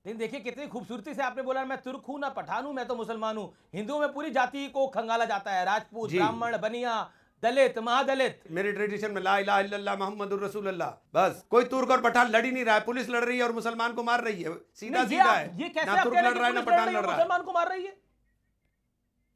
लेकिन देखिए कितनी खूबसूरती से आपने बोला, मैं तुर्क हूं ना पठान हूं, मैं तो मुसलमान हूं। हिंदुओं में पूरी जाति को खंगाला जाता है, राजपूत, ब्राह्मण, बनिया, दलित, महादलित। मेरे ट्रेडिशन में ला इलाहा इल्लल्लाह मुहम्मदुर रसूलुल्लाह। बस कोई तुर्क और पठान लड़ ही नहीं रहा है, पुलिस लड़ रही है और मुसलमान को मार रही है। सीधा सीधा है, ये कैसे ना तुर्क लड़ रहा है ना पठान लड़ रहा है, मुसलमान को मार रही है।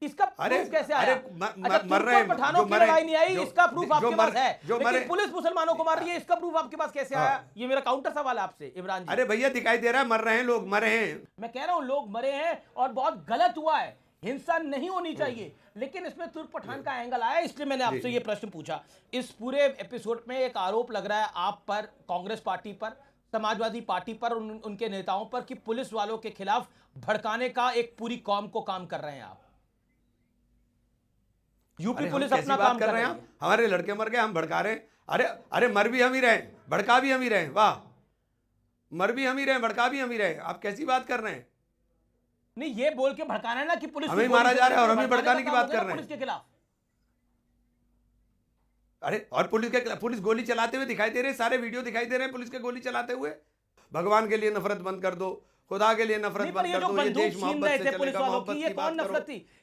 इसका प्रूफ कैसे आया? मर रहे हैं पठानों की लड़ाई नहीं आई, इसका प्रूफ आपके पास है, जो लेकिन पुलिस मुसलमानों को मार रही है, इसका प्रूफ आपके पास कैसे आया? ये मेरा काउंटर सवाल है आपसे इमरान जी। अरे भैया दिखाई दे रहा है, मर रहे हैं लोग, मरे हैं। मैं कह रहा हूं लोग मरे हैं और बहुत गलत हुआ है, हिंसा नहीं होनी चाहिए, लेकिन इसमें तुर्क पठान का एंगल आया, इसलिए मैंने आपसे ये प्रश्न पूछा। इस पूरे एपिसोड में एक आरोप लग रहा है आप पर, कांग्रेस पार्टी पर, समाजवादी पार्टी पर, उनके नेताओं पर कि पुलिस वालों के खिलाफ भड़काने का एक पूरी कौम को काम कर रहे हैं आप। यूपी पुलिस अपना काम कर रहे हैं। हमारे लड़के मर गए, हम भड़का रहे हैं। अरे मर भी हम ही रहे, भड़का भी हम ही रहे। वाह, मर भी हम ही रहे, भड़का भी हम ही रहे। आप कैसी बात कर रहे हैं? नहीं, ये बोल के भड़काना है ना कि पुलिस हमें मारा जा रहा है और हमें भड़काने की बात कर रहे हैं पुलिस के खिलाफ। अरे और पुलिस गोली चलाते हुए दिखाई दे रहे हैं, सारे वीडियो दिखाई दे रहे हैं पुलिस के गोली चलाते हुए। भगवान के लिए नफरत बंद कर दो, खुदा के लिए नफरत बंद कर दो। ये देश मोहब्बत से चलेगा, मोहब्बत की बात करो।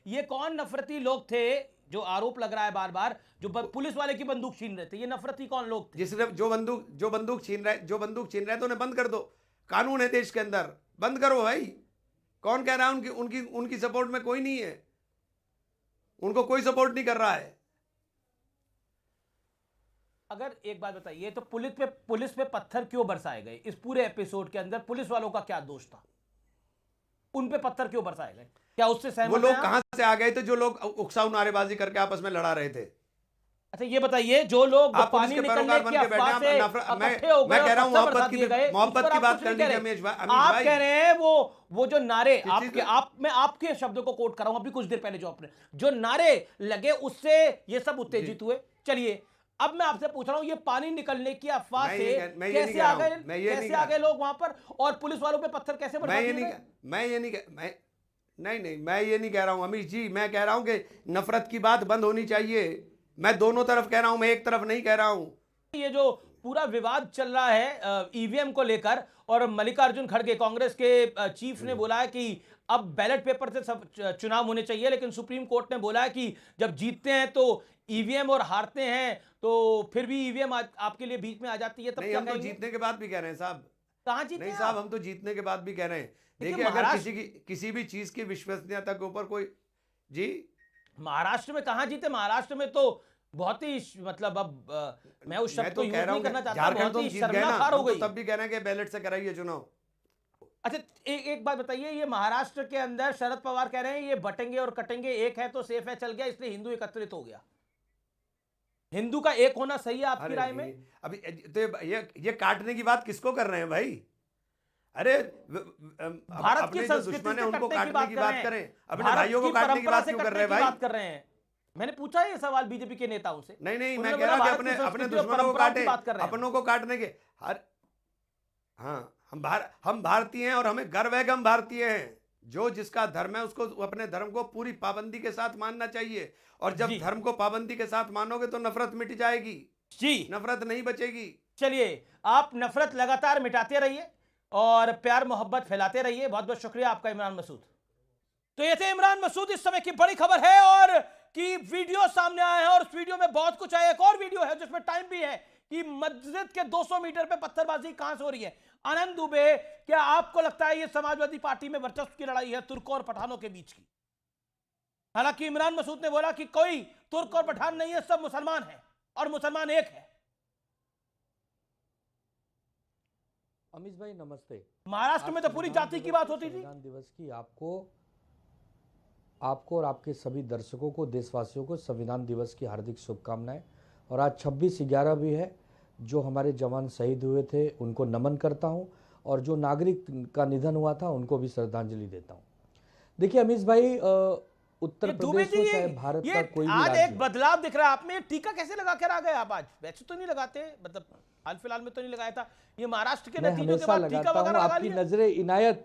ये कौन नफरती लोग थे जो आरोप लग रहा है बार बार, जो पुलिस वाले की बंदूक छीन रहे थे? ये नफरती कौन लोग थे? जिसने जो बंदूक छीन रहे तो उन्हें बंद कर दो। कानून है देश के अंदर, बंद करो भाई। कौन कह रहा है उनकी सपोर्ट में कोई नहीं है, उनको कोई सपोर्ट नहीं कर रहा है। अगर एक बात बताइए, तो पुलिस पे पत्थर क्यों बरसाए गए इस पूरे एपिसोड के अंदर? पुलिस वालों का क्या दोष था? उन पे पत्थर क्यों बरसाए गए? क्या उससे सहमत? वो लोग कहां से आ गए थे जो लोग उकसाऊ नारेबाजी करके आपस में लड़ा रहे थे? अच्छा ये बताइए, जो लोग पानी निकलने की अफवाह से इकट्ठे हो गए, मैं कह रहा हूं मोहब्बत की बात करनी है अमीश भाई। आप कह रहे हैं वो जो नारे मैं आपके शब्दों को कोट कर रहा हूं अभी कुछ देर पहले, जो आपने जो नारे लगे उससे ये सब उत्तेजित हुए। चलिए अब मैं आपसे पूछ रहा हूं, ये पानी निकलने की अफवाह से कैसे आ गए लोग वहां पर, और पुलिस वालों पे पत्थर कैसे बरसा दिए गए? मैं ये नहीं कह रहा हूं अमीश जी। मैं कह रहा हूं कि नफरत की बात बंद होनी चाहिए। मैं दोनों तरफ कह रहा हूं, मैं एक तरफ नहीं कह रहा हूं। ये जो पूरा विवाद चल रहा है ईवीएम को लेकर, और मल्लिकार्जुन खड़गे कांग्रेस के चीफ ने बोला है कि अब बैलेट पेपर से सब चुनाव होने चाहिए, लेकिन सुप्रीम कोर्ट ने बोला है कि जब जीतते हैं तो ईवीएम और हारते हैं तो फिर भी ईवीएम आपके लिए बीच में आ जाती है। तब नहीं, हम तो जीतने के बाद भी कह रहे हैं साहब। कहां जीते? नहीं साहब, हम तो जीतने के बाद भी कह रहे हैं। देखिए अगर किसी भी चीज की विश्वसनीयता के ऊपर कोई जी, महाराष्ट्र में कहां जीते? महाराष्ट्र में तो बहुत ही मतलब, अब मैं उस शब्द को यूज नहीं करना चाहता, बहुत ही शर्मनाक हो गई। तब भी कह रहे हैं कि बैलेट से कराइए चुनाव। अच्छा एक बात बताइए, ये महाराष्ट्र के अंदर शरद पवार कह रहे हैं ये बटेंगे और कटेंगे, एक है तो सेफ है चल गया, इसलिए हिंदू एकत्रित हो गया। हिंदू का एक होना सही है आपकी राय में? अभी तो ये काटने की बात किसको कर रहे हैं भाई? अरे भारत की संस्कृति है उनको काटने की बात करें, अपने भाइयों को काटने की बात क्यों कर रहे हैं भाई? बात कर रहे हैं। मैंने पूछा है ये सवाल बीजेपी के नेताओं से। नहीं, मैं कह रहा हूं कि अपने दुश्मनों को काटे, अपनों को काटने के हम भारतीय हैं और हमें गर्व है कि हम भारतीय हैं। जो जिसका धर्म है उसको अपने धर्म को पूरी पाबंदी के साथ मानना चाहिए, और जब धर्म को पाबंदी के साथ मानोगे तो नफरत मिट जाएगी जी, नफरत नहीं बचेगी। चलिए आप नफरत लगातार मिटाते रहिए और प्यार मोहब्बत फैलाते रहिए। बहुत बहुत शुक्रिया आपका इमरान मसूद। तो ये थे इमरान मसूद। इस समय की बड़ी खबर है और कि वीडियो सामने आया है, और उस वीडियो में बहुत कुछ है। एक और वीडियो है जिसमें टाइम भी है कि मस्जिद के 200 मीटर पे पत्थरबाजी कहां से हो रही है। आनंद दुबे, क्या आपको लगता है ये समाजवादी पार्टी में वर्चस्व की लड़ाई है तुर्कों और पठानों के बीच की? हालांकि इमरान मसूद ने बोला कि कोई तुर्क और पठान नहीं है, सब मुसलमान हैं और मुसलमान एक है। अमीश भाई नमस्ते। महाराष्ट्र में तो पूरी जाति की बात होती थी। संविधान दिवस की आपको और आपके सभी दर्शकों को, देशवासियों को संविधान दिवस की हार्दिक शुभकामनाएं। और आज 26/11 भी है, जो हमारे जवान शहीद हुए थे उनको नमन करता हूं, और जो नागरिक का निधन हुआ था उनको भी श्रद्धांजलि देता हूं। देखिए अमीश भाई, उत्तर प्रदेश हो चाहे भारत का कोई भी आज एक बदलाव दिख रहा है आप में। टीका कैसे लगा कर आ गए आप आज? वैसे तो नहीं लगाते, मतलब हाल फिलहाल में तो नहीं लगाया था। ये महाराष्ट्र के नतीजों के बाद टीका वगैरह लगा आपकी नजरे इनायत,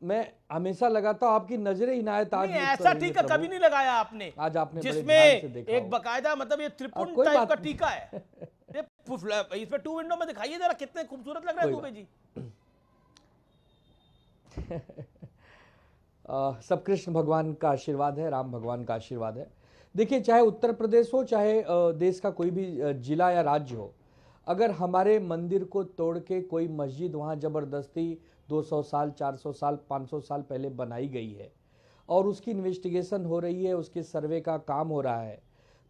मैं हमेशा लगाता हूँ आपकी नजरे इनायत। आज ऐसा टीका कभी नहीं लगाया आपने, आज आपने जिसमें एक बकायदा मतलब ये त्रिपुंड टाइप का टीका है। इसमें 2 विंडो में दिखाइए जरा, कितने खूबसूरत लग रहे हैं दुबे जी। सब कृष्ण भगवान का आशीर्वाद है, राम भगवान का आशीर्वाद है। देखिए, चाहे उत्तर प्रदेश हो, चाहे देश का कोई भी जिला या राज्य हो, अगर हमारे मंदिर को तोड़ के कोई मस्जिद वहाँ ज़बरदस्ती 200 साल, 400 साल, 500 साल पहले बनाई गई है और उसकी इन्वेस्टिगेशन हो रही है, उसके सर्वे का काम हो रहा है,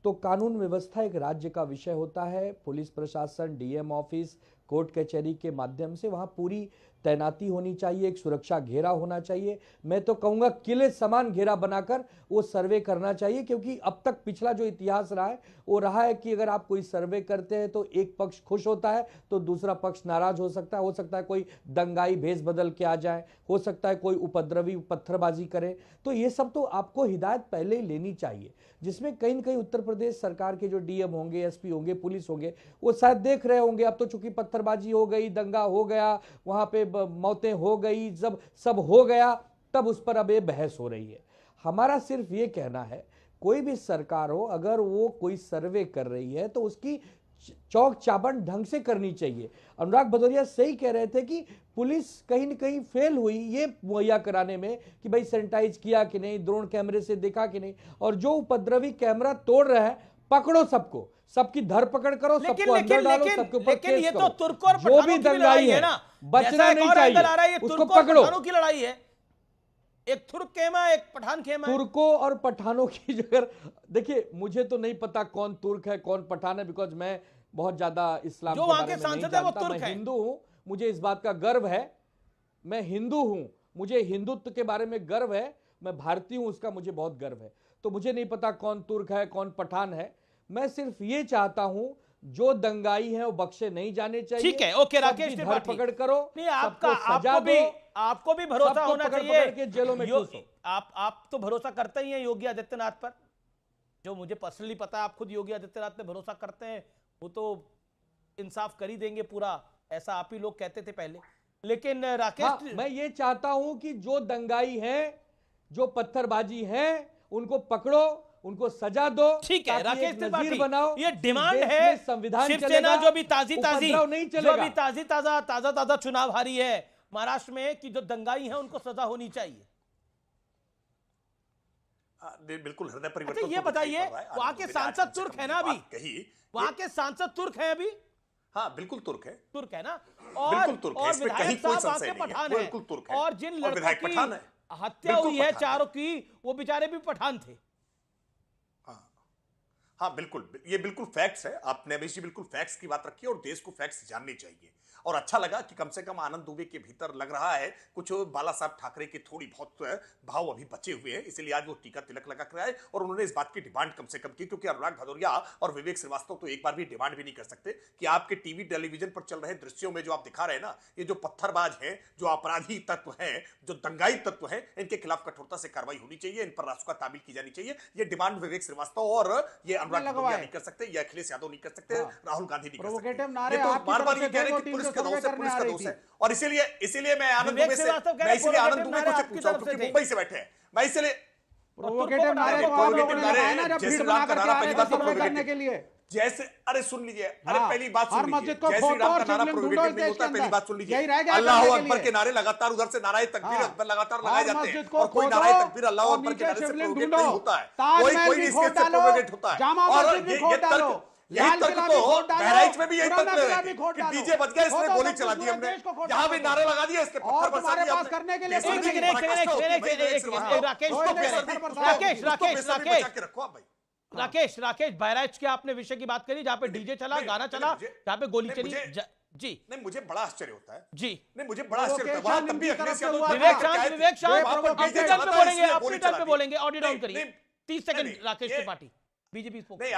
तो कानून व्यवस्था एक राज्य का विषय होता है। पुलिस प्रशासन, डीएम ऑफिस, कोर्ट कचहरी के माध्यम से वहाँ पूरी तैनाती होनी चाहिए, एक सुरक्षा घेरा होना चाहिए। मैं तो कहूँगा किले समान घेरा बनाकर वो सर्वे करना चाहिए, क्योंकि अब तक पिछला जो इतिहास रहा है वो रहा है कि अगर आप कोई सर्वे करते हैं तो एक पक्ष खुश होता है तो दूसरा पक्ष नाराज हो सकता है कोई दंगाई भेष बदल के आ जाए, हो सकता है कोई उपद्रवी पत्थरबाजी करे। तो ये सब तो आपको हिदायत पहले ही लेनी चाहिए, जिसमें कहीं न कहीं उत्तर प्रदेश सरकार के जो डीएम होंगे, एसपी होंगे, पुलिस होंगे, वो शायद देख रहे होंगे अब तो चूंकि पत्थरबाजी हो गई, दंगा हो गया, वहाँ पे मौतें हो गई, जब सब हो गया तब उस पर अब ये बहस हो रही है। हमारा सिर्फ ये कहना है, कोई भी सरकार हो, अगर वो कोई सर्वे कर रही है तो उसकी चौक चाबन ढंग से करनी चाहिए। अनुराग भदौरिया सही कह रहे थे कि पुलिस कहीं न कहीं फेल हुई ये मुहैया कराने में कि भाई सैनिटाइज किया कि नहीं, ड्रोन कैमरे से देखा कि नहीं, और जो उपद्रवी कैमरा तोड़ रहे हैं पकड़ो सबको, सबकी धरपकड़ करो, सबको अंदर डालो, सबके ऊपर केस ये करो। तो तुर्क और जो भी दंगाई है ना, बचना नहीं चाहिए, उसको पकड़ो। पठानों की लड़ाई है, एक तुर्क खेमा, एक पठान खेमा। तुर्कों और पठानों की जगह देखिए, मुझे तो नहीं पता कौन तुर्क है कौन पठान है, बिकॉज मैं बहुत ज्यादा इस्लाम जो के वहां बारे के में नहीं सांसद है वो जानता। तुर्क मैं है। हिंदू हूं, मुझे इस बात का गर्व है। मैं हिंदू हूं, मुझे हिंदुत्व के बारे में गर्व है। मैं भारतीय हूं, उसका मुझे बहुत गर्व है। तो मुझे नहीं पता कौन तुर्क है कौन पठान है। मैं सिर्फ ये चाहता हूं, जो दंगाई है वो बख्शे नहीं जाने चाहिए। ठीक है, ओके राकेश त्रिपाठी, धरपकड़ करो, नहीं आपका सजा आपको भी भरोसा होना चाहिए के जेलों में ठूसो। आप तो भरोसा करते ही हैं योगी आदित्यनाथ पर, जो मुझे पर्सनली पता है आप खुद योगी आदित्यनाथ पे भरोसा करते हैं, वो तो इंसाफ कर ही देंगे पूरा, ऐसा आप ही लोग कहते थे पहले। लेकिन राकेश, मैं ये चाहता हूं कि जो दंगाई हैं, जो पत्थरबाजी हैं, उनको पकड़ो, उनको सजा दो। ठीक है राकेश त्रिपाठी, बनाओ, ये डिमांड है। संविधान शिवसेना जो भी ताजा चुनाव हारी है महाराष्ट्र में, कि जो दंगाई है उनको सजा होनी चाहिए। बिल्कुल हृदय परिवर्तन। ये बताइए, वहां के सांसद तुर्क है ना अभी? वहां के सांसद तुर्क है अभी? हाँ बिल्कुल तुर्क है ना, बिल्कुल तुर्क है, इसमें कहीं कोई संशय नहीं है, बिल्कुल तुर्क है। और जिन लड़कों की हत्या हुई है चारों की, वो बेचारे भी पठान थे। हाँ बिल्कुल, ये बिल्कुल फैक्ट्स है। आपने अभी बिल्कुल फैक्ट्स की बात रखी है और देश को फैक्ट्स जानने चाहिए। और अच्छा लगा कि कम से कम आनंद दुबे के भीतर लग रहा है कुछ बाला साहब ठाकरे के थोड़ी बहुत भाव अभी बचे हुए हैं, इसलिए आज वो टीका तिलक लगा कर आए और उन्होंने इस बात की डिमांड कम से कम की, क्योंकि अनुराग भदौरिया और विवेक श्रीवास्तव तो एक बार भी डिमांड भी नहीं कर सकते कि आपके टीवी टेलीविजन पर चल रहे दृश्यों में जो आप दिखा रहे हैं ना, ये जो पत्थरबाज हैं, जो अपराधी तत्व हैं, जो दंगाई तत्व हैं, इनके खिलाफ कठोरता से कार्रवाई होनी चाहिए, इन पर रासुका तामील की जानी चाहिए। ये डिमांड विवेक श्रीवास्तव और ये अनुराग भदौरिया नहीं कर सकते, ये अखिलेश यादव नहीं कर सकते, राहुल गांधी नहीं कर सकते। ये तो बार-बार ये कह रहे हैं कि पुलिस का दोष है, और इसीलिए मैं आनंद दुबे से को पूछा, क्योंकि मुंबई से बैठे हैं, मैं इसलिए प्रोवोकेटिव नारे जैसे राम का नारा पहली बात करने के लिए, जैसे अरे सुन लीजिए, अरे पहली बात सुन लीजिए, जैसे राम का नारा प्रोवोकेटिव नहीं होता, पहली बात सुन लीजिए, अल्लाह अकबर के नारे लगातार उधर से नारे तकबीर अकबर लगातार लगाए जाते हैं, और कोई नारे तकबीर अल्लाह अकबर के नारे से प्रोवोकेट नहीं होता है, कोई इसके से प्रोवोकेट होता है। और ये तर्क, यही तर्क तो बहराइच में भी यही तर्क ले रहे थे कि डीजे बच गया, इसने गोली चला दी, हमने यहाँ भी नारे लगा दिए, इसके पत्थर बरसा दिए हमने। करने के लिए राकेश बहराइच के आपने विषय की बात करी, जहाँ पे डीजे चला, गाना चला, जहाँ पे गोली चली। जी नहीं, मुझे बड़ा आश्चर्य होता है जी, नहीं मुझे बड़ा आश्चर्य होता है, तब भी अखिलेश यादव विवेक शांत अपनी टर्न पे बोलेंगे, अपनी टर्न पे बोलेंगे, ऑडियो डाउन करिए 30 सेकंड। राकेश त्रिपाठी बीजेपी नहीं,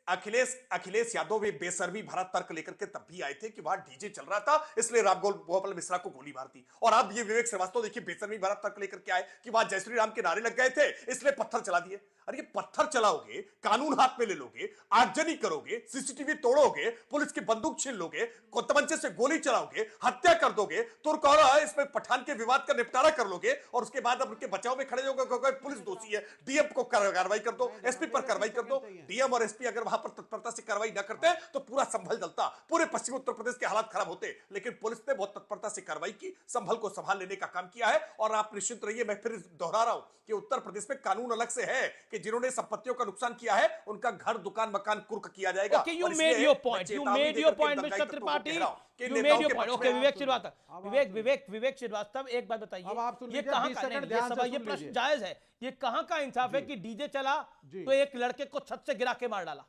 अखिलेश यादव भी बेसर्मी भरा तर्क लेकर के तब भी आए थे कि वहां डीजे चल रहा था, इसलिए राम गोपाल मिश्रा को गोली मार दी। और अब ये विवेक श्रीवास्तव देखिए बेसर्मी भरा तर्क लेकर के आए कि वहां जय श्री राम के नारे लग गए थे, इसलिए पत्थर चला दिए। अरे ये पत्थर चलाओगे, कानून हाथ में ले लोगे, आगजनी करोगे, सीसीटीवी तोड़ोगे, पुलिस की बंदूक छीन लोगे, तमंचे से गोली चलाओगे, हत्या कर दोगे, तुर्क और इसमें पठान के विवाद का निपटारा कर लोगे, और उसके बाद अब उनके बचाव में खड़े होगे, पुलिस दोषी है, डीएम को कार्रवाई कर दो, एसपी पर कार्रवाई कर दो। डीएम और एसपी अगर वहां पर तत्परता से कार्रवाई न करते तो पूरा संभल जलता, पूरे पश्चिमी उत्तर प्रदेश के हालात खराब होते। लेकिन पुलिस ने बहुत तत्परता से कार्रवाई की, संभल को संभाल लेने का काम किया है। और आप निश्चित रहिए, मैं फिर दोहरा रहा हूं कि उत्तर प्रदेश में कानून अलग से है कि जिन्होंने संपत्तियों का नुकसान किया है उनका घर, दुकान, मकान कुर्क किया जाएगा। Okay, you made your point, Mr. Tripathi, you made your point. Okay, विवेक श्रीवास्तव, एक बात बताइए, ये कहां का, ये सवाल, ये प्रश्न जायज है, ये कहां का इंसाफ है कि डीजे चला तो एक लड़के को छत से गिरा के मार डाला,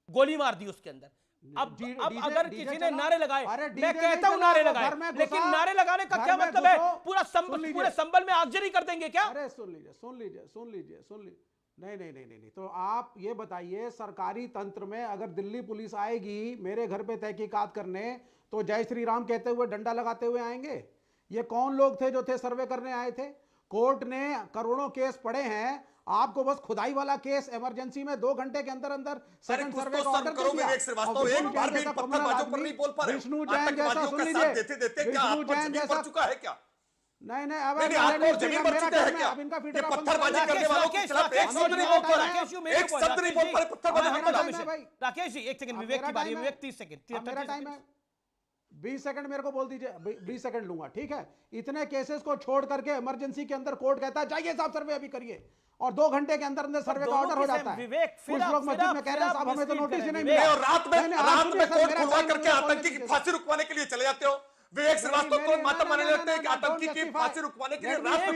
गोली मार दी उसके अंदर। अब अगर किसी ने नारे लगाए, मैं कहता हूं नारे लगाए, लेकिन नारे लगाने का क्या मतलब है? पूरे संबल में आगजनी कर देंगे क्या? अरे सुन लीजिए। नहीं। तो आप ये बताइए, सरकारी तंत्र में अगर दिल्ली पुलिस आएगी मेरे घर पे तहकीकात करने, तो जय श्री राम कहते हुए, डंडा लगाते हुए आएंगे? ये कौन लोग थे जो थे सर्वे करने आए थे? कोर्ट ने करोड़ों केस पड़े हैं, आपको बस खुदाई वाला केस इमरजेंसी में 2 घंटे के अंदर सेकंड सर्वे का ऑर्डर कर दिया। एक बार भी पत्थरबाजों पर नहीं बोल पा रहे, विष्णु जैन जैसा, सुन लीजिए, विष्णु जैन जैसा चुका है क्या? नहीं, अब इनका पत्थरबाजी करने वालों के खिलाफ एक शब्द नहीं बोल पा रहे, एक शब्द नहीं बोल पा रहे पत्थरबाजी। राकेश जी, एक सेकंड, विवेक की बारी, विवेक 30 सेकंड, मेरा टाइम है, 20 सेकंड मेरे को बोल दीजिए, 20 सेकंड लूंगा, ठीक है? इतने केसेस को छोड़ करके इमरजेंसी के अंदर कोर्ट कहता है जाइए साहब सर्वे अभी करिए, और 2 घंटे के अंदर सर्वे का ऑर्डर हो जाता है। कुछ लोग मस्जिद में कह रहे हैं साहब हमें तो नोटिस ही नहीं मिला, और रात में कोर्ट खुलवा करके आतंकी की फांसी रुकवाने के लिए चले जाते हो। विवेक श्रीवास्तव तो माता मानने लगते हैं कि आतंकी की फांसी रुकवाने के लिए रात में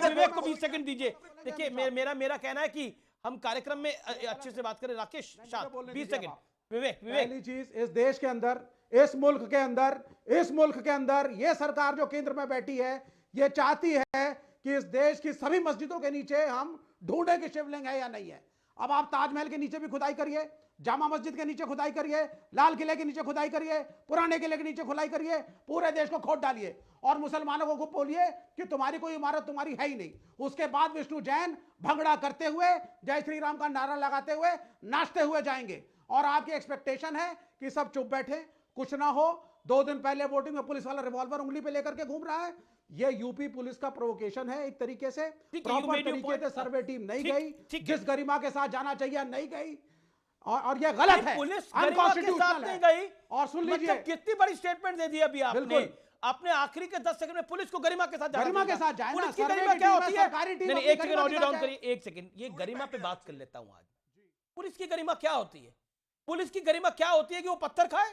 विवेक को 20 सेकंड दीजिए। देखिए, मेरा कहना है कि हम कार्यक्रम में अच्छे से बात करें। राकेश शाह, 20 सेकंड। विवेक पहली चीज, इस देश के अंदर, इस मुल्क के अंदर ये सरकार जो केंद्र में बैठी है, ये चाहती है कि इस देश की सभी मस्जिदों के नीचे हम ढूंढे कि शिवलिंग है या नहीं है। अब आप ताजमहल के नीचे भी खुदाई करिए, जामा मस्जिद के नीचे खुदाई करिए, लाल किले के नीचे खुदाई करिए, पुराने किले के नीचे खुदाई करिए, पूरे देश को खोद डालिए और मुसलमानों को बोलिए कि तुम्हारी कोई इमारत तुम्हारी है ही नहीं। उसके बाद विष्णु जैन भंगड़ा करते हुए, जय श्री राम का नारा लगाते हुए, नाचते हुए जाएंगे, और आपकी एक्सपेक्टेशन है कि सब चुप बैठे, कुछ ना हो। 2 दिन पहले वोटिंग में पुलिस वाला रिवॉल्वर उंगली पे लेकर के घूम रहा है। ये यूपी पुलिस का प्रोवोकेशन है एक तरीके से। प्रॉपर तरीके से सर्वे टीम नहीं गई, जिस गरिमा के साथ जाना चाहिए नहीं गई, और ये गलत है, अनकॉन्स्टिट्यूशनल नहीं गई। और सुन लीजिए, कितनी बड़ी स्टेटमेंट दे दी अभी आपने आखिरी के 10 सेकंड में पुलिस को गरिमा के साथ जाए। पुलिस की गरिमा क्या होती है? नहीं, एक सेकंड ऑडियो डाउन करिए, एक सेकंड। ये गरिमा पे बात कर लेता हूं आज। पुलिस की गरिमा क्या होती है? पुलिस की गरिमा क्या होती है कि वो पत्थर खाए?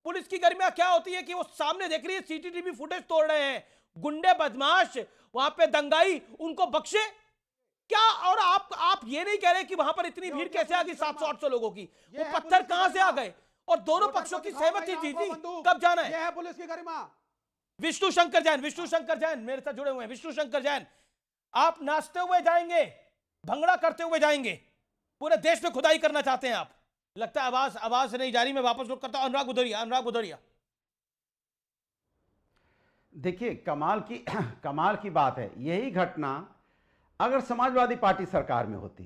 पुलिस की गरिमा क्या होती है कि वो सामने देख रही है, सीसीटीवी फुटेज तोड़ रहे हैं, गुंडे बदमाश वहां पे दंगाई, उनको बख्शे क्या? और आप ये नहीं कह रहे कि वहां पर इतनी भीड़ कैसे आ गई 700-800 लोगों की? वो पत्थर कहां से आ गए? और दोनों पक्षों की सहमति थी। कब जाना है? यह है पुलिस की गरिमा। विष्णु शंकर जैन मेरे साथ जुड़े हुए हैं। विष्णु शंकर जैन, आप नाचते हुए जाएंगे, भंगड़ा करते हुए जाएंगे, पूरे देश में खुदाई करना चाहते हैं आप? लगता है आवाज नहीं जा रही, मैं वापस रुक करता हूं। अनुराग बुधरिया। देखिए, कमाल की बात है, यही घटना अगर समाजवादी पार्टी सरकार में होती,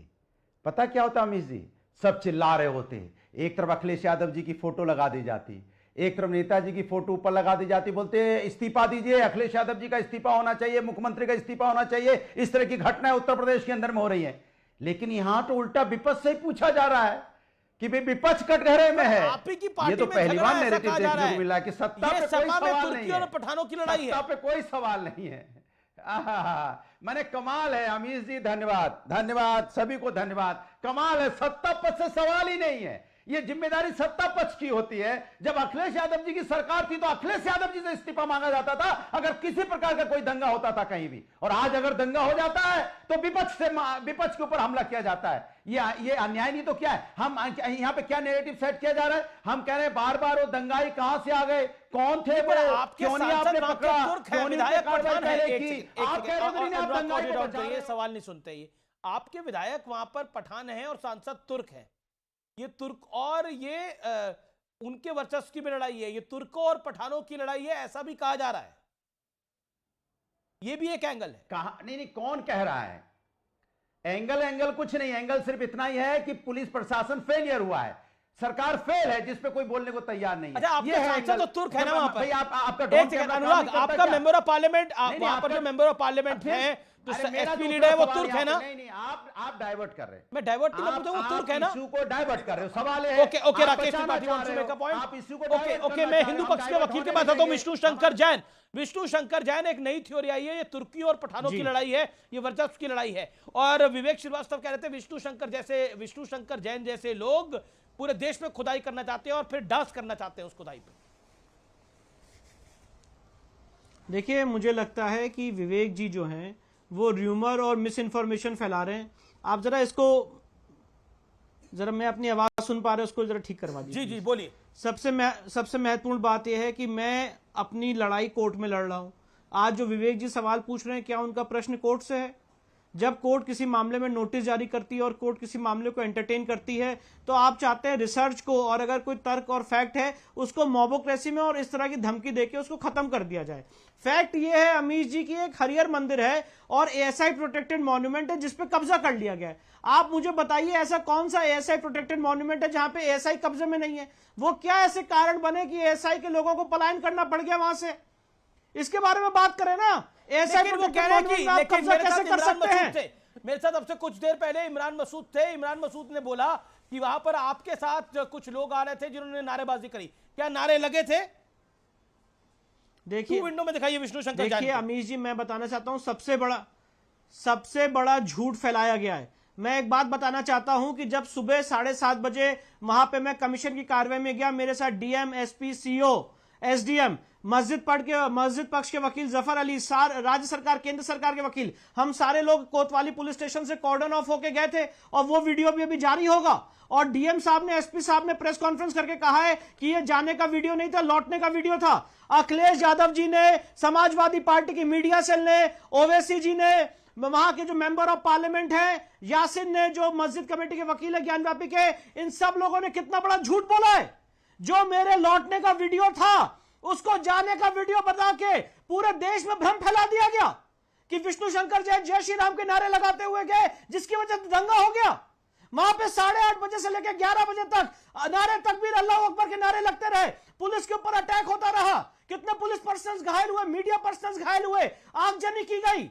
पता क्या होता अमीश जी? सब चिल्ला रहे होते, एक तरफ अखिलेश यादव जी की फोटो लगा दी जाती, एक तरफ नेताजी की फोटो ऊपर लगा दी जाती, बोलते इस्तीफा दीजिए, अखिलेश यादव जी का इस्तीफा होना चाहिए, मुख्यमंत्री का इस्तीफा होना चाहिए। इस तरह की घटनाएं उत्तर प्रदेश के अंदर में हो रही है। लेकिन यहां तो उल्टा विपक्ष से ही पूछा जा रहा है कि भाई विपक्ष कटघरे में है। ये तो पहली बार नैरेटिव देखने को मिला कि सत्ता पे कोई सवाल नहीं है, पठानों की लड़ाई है, सत्ता पे कोई सवाल नहीं है। मैंने कमाल है अमीश जी, धन्यवाद सभी को, धन्यवाद। कमाल है, सत्ता पक्ष से सवाल ही नहीं है। ये जिम्मेदारी सत्ता पक्ष की होती है। जब अखिलेश यादव जी की सरकार थी तो अखिलेश यादव जी से इस्तीफा मांगा जाता था अगर किसी प्रकार का कोई दंगा होता था कहीं भी, और आज अगर दंगा हो जाता है तो विपक्ष के ऊपर हमला किया जाता है। ये अन्याय नहीं तो क्या है? हम यहाँ पे क्या नैरेटिव सेट किया जा रहा है? हम कह रहे हैं बार बार वो दंगाई कहां से आ गए, कौन थे वो, क्यों नहीं आपने पकड़ा, क्यों नहीं कार्रवाई की? आप कह रहे हैं सवाल नहीं सुनते। ये आपके विधायक वहां पर पठान है और सांसद तुर्क है। ये तुर्क और ये उनके वर्चस्व की भी लड़ाई है, ये तुर्कों और पठानों की लड़ाई है, ऐसा भी कहा जा रहा है। ये भी एक एंगल है। कहा नहीं, कौन कह रहा है? एंगल कुछ नहीं, एंगल सिर्फ इतना ही है कि पुलिस प्रशासन फेलियर हुआ है, सरकार फेल है, जिसपे कोई बोलने को तैयार नहीं है। अच्छा, आपका सांसद तो तुर्क है ना वहां पर? आपका अनुराग, आपका मेंबर ऑफ पार्लियामेंट, वहां पर जो मेंबर ऑफ पार्लियामेंट है जो अरे मेरा एसपी दूसरा लीडर है वो सवाल तुर्क है यहाँ ना? पे- नहीं आप डाइवर्ट कर रहे हैं। मैं डाइवर्ट नहीं कर रहा हूं, वो तुर्क है ना? इशू को डाइवर्ट कर रहे हो। सवाल है okay okay, Rakesh Tripathi want to make a point. आप इशू को ओके डाइवर्ट ओके, करना मैं चाह रहे हिंदू हो, पक्ष हम के वकील डाइवर्ट के होने पास आता हूं। देंगे। विष्णु शंकर जैन, एक नई थ्योरी आई है, ये तुर्की और पठानों की लड़ाई है, ये वर्चस्व की लड़ाई है। और विवेक श्रीवास्तव कह रहे थे विष्णु शंकर जैन जैसे लोग पूरे देश में खुदाई करना चाहते हैं और फिर डांस करना चाहते हैं उस खुदाई पे। देखिए, मुझे लगता है कि विवेक जी जो हैं वो र्यूमर और मिस इन्फॉर्मेशन फैला रहे हैं। आप जरा इसको, जरा मैं अपनी आवाज सुन पा रहे उसको जरा ठीक करवा दीजिए। जी बोलिए। सबसे महत्वपूर्ण बात यह है कि मैं अपनी लड़ाई कोर्ट में लड़ रहा हूं। आज जो विवेक जी सवाल पूछ रहे हैं, क्या उनका प्रश्न कोर्ट से है? जब कोर्ट किसी मामले में नोटिस जारी करती है और कोर्ट किसी मामले को एंटरटेन करती है, तो आप चाहते हैं रिसर्च को, और अगर कोई तर्क और फैक्ट है उसको मोबोक्रेसी में और इस तरह की धमकी देके उसको खत्म कर दिया जाए। फैक्ट ये है अमीश जी की एक हरियर मंदिर है और एएसआई प्रोटेक्टेड मॉन्यूमेंट है जिसपे कब्जा कर लिया गया है। आप मुझे बताइए ऐसा कौन सा एएसआई प्रोटेक्टेड मॉन्यूमेंट है जहां पे एएसआई कब्जे में नहीं है? वो क्या ऐसे कारण बने कि एएसआई के लोगों को पलायन करना पड़ गया वहां से? इसके बारे में बात करें ना। एएसआई वो कह रहे हैं कि आप कब्जा कैसे कर सकते हैं? मेरे साथ अब से कुछ देर पहले इमरान मसूद थे। इमरान मसूद ने बोला कि वहां पर आपके साथ कुछ लोग आ रहे थे जिन्होंने नारेबाजी करी। क्या नारे लगे थे? देखिए, विंडो में दिखाइए विष्णु शंकर। देखिए अमीश जी, मैं बताना चाहता हूं सबसे बड़ा झूठ फैलाया गया है। मैं एक बात बताना चाहता हूं कि जब सुबह 7:30 बजे वहां पे मैं कमीशन की कार्रवाई में गया, मेरे साथ डीएम, एसपी, सीओ, एसडीएम, मस्जिद पक्ष के वकील जफर अली, राज्य सरकार, केंद्र सरकार के वकील, हम सारे लोग कोतवाली पुलिस स्टेशन से कॉर्डन ऑफ होके गए थे और वो वीडियो भी अभी जारी होगा। और डीएम साहब ने, एसपी साहब ने प्रेस कॉन्फ्रेंस करके कहा है कि ये जाने का वीडियो नहीं था, लौटने का वीडियो था। अखिलेश यादव जी ने, समाजवादी पार्टी की मीडिया सेल ने, ओवैसी जी ने, वहां के जो मेंबर ऑफ पार्लियामेंट हैं, यासिन ने, जो मस्जिद कमेटी के वकील है ज्ञानव्यापी के, इन सब लोगों ने कितना बड़ा झूठ बोला है। जो मेरे लौटने का वीडियो था उसको जाने का वीडियो बता के पूरे देश में भ्रम फैला दिया गया कि विष्णु शंकर जय श्री राम के नारे लगाते हुए गए, जिसकी वजह से दंगा हो गया। वहां पे 8:30 बजे से लेकर 11 बजे तक नारे तकबीर, अल्लाह अकबर के नारे लगते रहे। पुलिस के ऊपर अटैक होता रहा, कितने पुलिस पर्सनल घायल हुए, मीडिया पर्सनल घायल हुए, आगजनी की गई,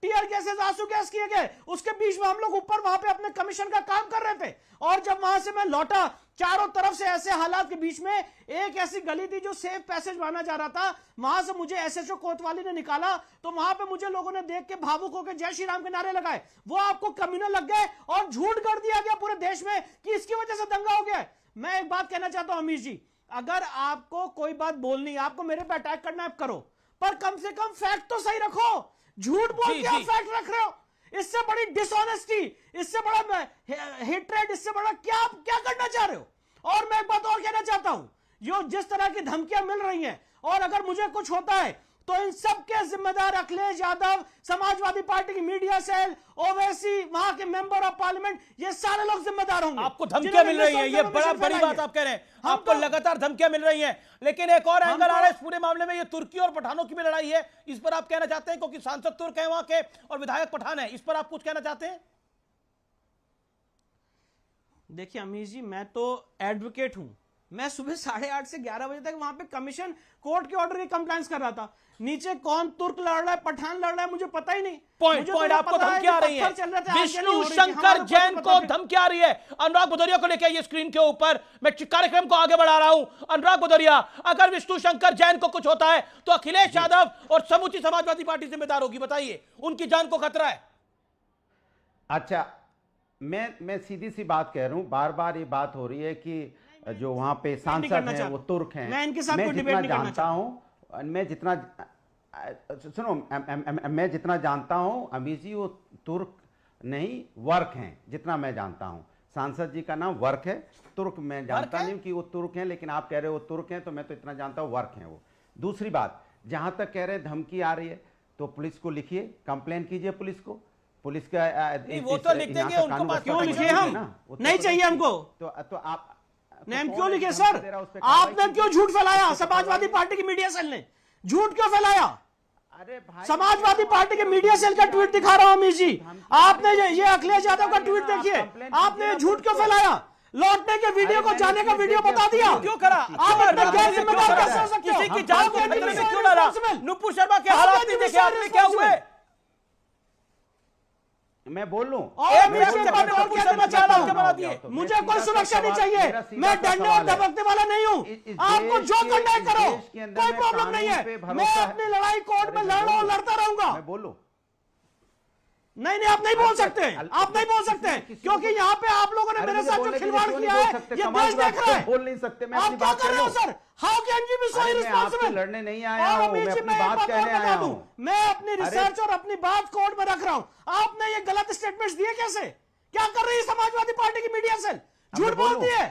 टीयर गैसेस, आंसू गैस किए गए। उसके बीच में हम लोग ऊपर वहां पे अपने कमीशन का काम कर रहे थे। और जब वहां से मैं लौटा, चारों तरफ से ऐसे हालात के बीच में एक ऐसी गली थी जो सेफ पैसेज माना जा रहा था, वहां से मुझे एसएचओ कोतवाली ने निकाला, तो वहां पे मुझे लोगों ने देख के भावुक होकर जय श्री राम के नारे लगाए। वो आपको कम्युनल लग गए और झूठ कर दिया गया पूरे देश में कि इसकी वजह से दंगा हो गया। मैं एक बात कहना चाहता हूं अमीश जी, अगर आपको कोई बात बोलनी, आपको मेरे पे अटैक करना है, आप करो, पर कम से कम फैक्ट तो सही रखो। झूठ बोल के आप फैक्ट रख रहे हो, इससे बड़ी डिसऑनेस्टी, इससे बड़ा हेट्रेड, इससे बड़ा क्या करना चाह रहे हो? और मैं एक बात और कहना चाहता हूं, जो जिस तरह की धमकियां मिल रही हैं, और अगर मुझे कुछ होता है तो इन सब के जिम्मेदार अखिलेश यादव, समाजवादी पार्टी की मीडिया सेल, ओवैसी, वहां के मेंबर ऑफ पार्लियामेंट, ये सारे लोग जिम्मेदार होंगे। आपको धमकियां मिल रही हैं, ये बड़ी बात आप कह रहे हैं, आपको लगातार धमकियां मिल रही हैं। लेकिन एक और एंगल आ रहा है इस पूरे मामले में, ये तुर्की और पठानों की भी लड़ाई है। इस पर आप कहना चाहते हैं, क्योंकि सांसद तुर्क है वहां के और विधायक पठान है, इस पर आप कुछ कहना चाहते हैं? देखिए अमीश जी, मैं तो एडवोकेट हूं। मैं सुबह 8:30 से 11 बजे तक वहां पे कमीशन कोर्ट के ऑर्डर की कंप्लायंस कर रहा था। नीचे कौन तुर्क लड़ रहा है, पठान लड़ रहा है, मुझे पता ही नहीं। पॉइंट आपको धमकी आ रही है, विष्णु शंकर जैन को धमकी आ रही है। अनुराग भदौरिया को लेकर ये स्क्रीन के ऊपर मैं कार्यक्रम को आगे बढ़ा रहा हूं। अनुराग भदौरिया, अगर विष्णु शंकर जैन को कुछ होता है तो अखिलेश यादव और समूची समाजवादी पार्टी जिम्मेदार होगी, बताइए, उनकी जान को खतरा है। अच्छा, मैं सीधी सी बात कह रहा हूं, बार बार ये बात हो रही है कि जो वहां पे सांसद हैं वो तुर्क हैं। मैं इनके साथ कोई डिबेट नहीं करना जानता हूं, मैं जितना सुनो, मैं जितना जानता हूं अमीश जी, वो तुर्क नहीं वर्क हैं, जितना मैं जानता हूं। सांसद जी का नाम वर्क है, तुर्क मैं जानता नहीं कि वो तुर्क हैं, लेकिन आप कह रहे हो वो तुर्क हैं, तो मैं तो इतना जानता हूं वर्क हैं वो। दूसरी बात, जहां तक कह रहे हैं धमकी आ रही है, तो पुलिस को लिखिए, कंप्लेन कीजिए पुलिस को। पुलिस का वो तो लिख देंगे, उनको बात क्यों लिखे हम? नहीं चाहिए हमको, तो आप नेम क्यों लिखे सर? आपने क्यों झूठ फैलाया? समाजवादी पार्टी की मीडिया सेल ने झूठ क्यों फैलाया? अरे भाई, समाजवादी पार्टी के मीडिया सेल का ट्वीट दिखा रहा हूं अमीश जी, आपने ये अखिलेश यादव का ट्वीट देखिए, आपने झूठ क्यों फैलाया? लौटने के वीडियो को जाने का वीडियो बता दिया, क्यों करा? आप अपने गैर जिम्मेदार कैसे हो सकते हो? किसी की जान को खतरे में क्यों डाला? नुपुर शर्मा के हालात नहीं देखे आपने क्या हुए? मैं बोल लूं मुझे कोई सुरक्षा नहीं चाहिए, मैं डरने और धमकने वाला नहीं हूं। आपको जो करना है करो, कोई प्रॉब्लम नहीं है। मैं अपनी लड़ाई कोर्ट में लड़ रहा हूं, लड़ता रहूंगा। मैं बोलूं? नहीं, आप नहीं बोल सकते, आप नहीं बोल सकते, क्योंकि यहाँ पे आप लोगों ने मेरे साथ जो खिलवाड़ किया है ये देश देख रहा है। बोल नहीं सकते, मैं अपनी आप क्या बात कर रहे हो sir? How can you be so irresponsible? लड़ने नहीं आया हूं, मैं अपनी बात कहने आया हूं। मैं अपनी रिसर्च और अपनी बात कोर्ट में रख रहा हूं। आपने ये गलत स्टेटमेंट्स दिए कैसे? क्या कर रही है समाजवादी पार्टी की मीडिया सेल? झूठ बोलती है।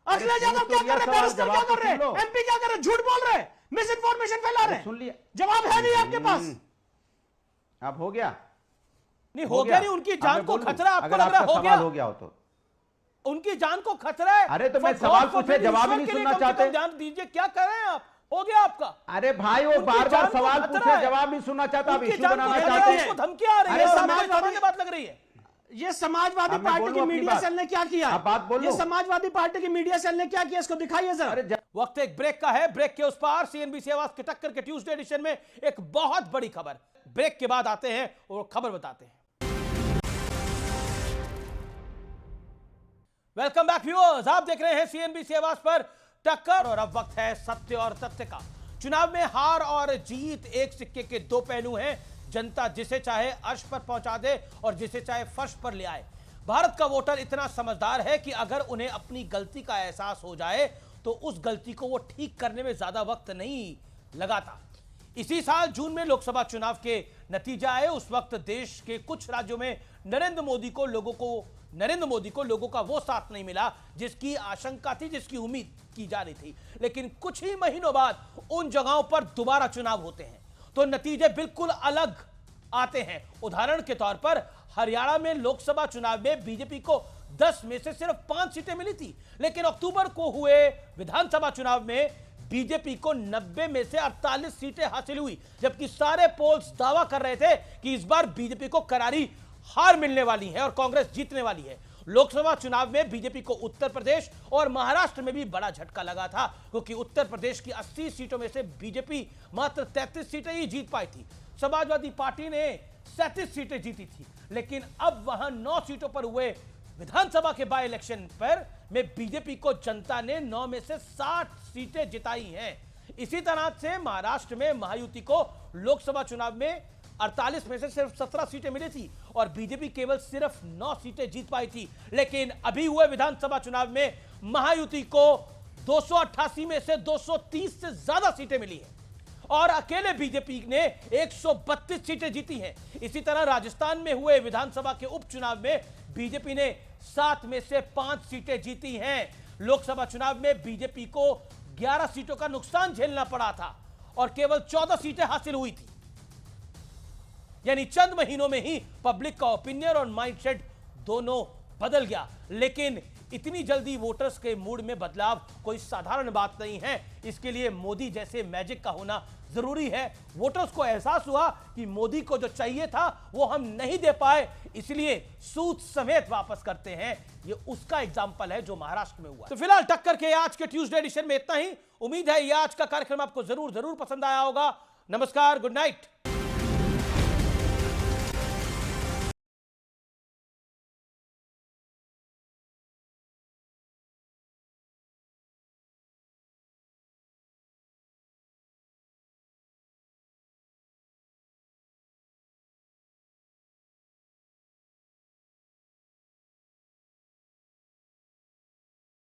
अखिलेश यादव क्या कर रहे हैं? बैरिस्टर क्या कर रहे हैं? एमपी क्या कर रहे हैं? झूठ बोल रहे हैं, मिस इन्फॉर्मेशन फैला रहे हैं। सुन लिया, जवाब है नहीं आपके पास। अब हो गया? नहीं हो गया नहीं, उनकी जान को खतरा आपको लग रहा हो गया हो तो उनकी जान को खतरा है। अरे तो मैं सवाल पूछे जवाब ही नहीं सुनना चाहते। जान दीजिए, क्या कर रहे हैं आप? हो गया आपका। अरे भाई वो बार बार सवाल पूछे जवाब नहीं सुनना चाहता, आप इश्यू बनाना चाहते हैं। धमकी आ रही है, समाजवादी बात लग रही है। ये समाजवादी पार्टी की मीडिया सेल ने क्या किया? बात बोलो। ये समाजवादी पार्टी की मीडिया सेल ने क्या किया, इसको दिखाइए सर। वक्त एक ब्रेक का है, ब्रेक के उस पार सीएनबीसी आवाज के टक्कर के ट्यूसडे एडिशन में एक बहुत बड़ी खबर। ब्रेक के बाद आते हैं और खबर बताते हैं। वेलकम बैक व्यूअर्स, आप देख रहे हैं सीएनबीसी आवाज पर टक्कर और अब वक्त है सत्य और तथ्य का। चुनाव में हार और जीत एक सिक्के के दो पहलू हैं। जनता जिसे चाहे अर्श पर पहुंचा दे और जिसे चाहे फर्श पर ले आए। भारत का वोटर इतना समझदार है कि अगर उन्हें अपनी गलती का एहसास हो जाए तो उस गलती को वो ठीक करने में ज्यादा वक्त नहीं लगाता। इसी साल जून में लोकसभा चुनाव के नतीजे आए। उस वक्त देश के कुछ राज्यों में नरेंद्र मोदी को लोगों का वो साथ नहीं मिला जिसकी आशंका थी, जिसकी उम्मीद की जा रही थी। लेकिन कुछ ही महीनों बाद उन जगहों पर दोबारा चुनाव होते हैं तो नतीजे बिल्कुल अलग आते हैं। उदाहरण के तौर पर हरियाणा में लोकसभा चुनाव में बीजेपी को 10 में से सिर्फ 5 सीटें मिली थी, लेकिन अक्टूबर को हुए विधानसभा चुनाव में बीजेपी को 90 में से 48 सीटें हासिल हुई, जबकि सारे पोल्स दावा कर रहे थे कि इस बार बीजेपी को करारी हार मिलने वाली है और कांग्रेस जीतने वाली है। लोकसभा चुनाव में बीजेपी को उत्तर प्रदेश और महाराष्ट्र में भी बड़ा झटका लगा था, क्योंकि उत्तर प्रदेश की 80 सीटों में से बीजेपी मात्र 33 सीटें ही जीत पाई थी। समाजवादी पार्टी ने 37 सीटें जीती थी, लेकिन अब वहां 9 सीटों पर हुए विधानसभा के बाय इलेक्शन पर में बीजेपी को जनता ने 9 में से 60 सीटें जिताई हैं। इसी तरह से महाराष्ट्र में महायुति को लोकसभा चुनाव में 48 में से सिर्फ 17 सीटें मिली थी और बीजेपी केवल सिर्फ 9 सीटें जीत पाई थी। लेकिन अभी हुए विधानसभा चुनाव में महायुति को 288 में से 230 से ज्यादा सीटें मिली है और अकेले बीजेपी ने 132 सीटें जीती हैं। इसी तरह राजस्थान में हुए विधानसभा के उपचुनाव में बीजेपी ने 7 में से 5 सीटें जीती हैं। लोकसभा चुनाव में बीजेपी को 11 सीटों का नुकसान झेलना पड़ा था और केवल 14 सीटें हासिल हुई थी। यानी चंद महीनों में ही पब्लिक का ओपिनियन और माइंडसेट दोनों बदल गया। लेकिन इतनी जल्दी वोटर्स के मूड में बदलाव कोई साधारण बात नहीं है। इसके लिए मोदी जैसे मैजिक का होना जरूरी है। वोटर्स को एहसास हुआ कि मोदी को जो चाहिए था वो हम नहीं दे पाए, इसलिए सूद समेत वापस करते हैं। ये उसका एग्जाम्पल है जो महाराष्ट्र में हुआ। तो फिलहाल टक्कर के आज के ट्यूसडे एडिशन में इतना ही। उम्मीद है ये आज का कार्यक्रम आपको जरूर पसंद आया होगा। नमस्कार, गुड नाइट।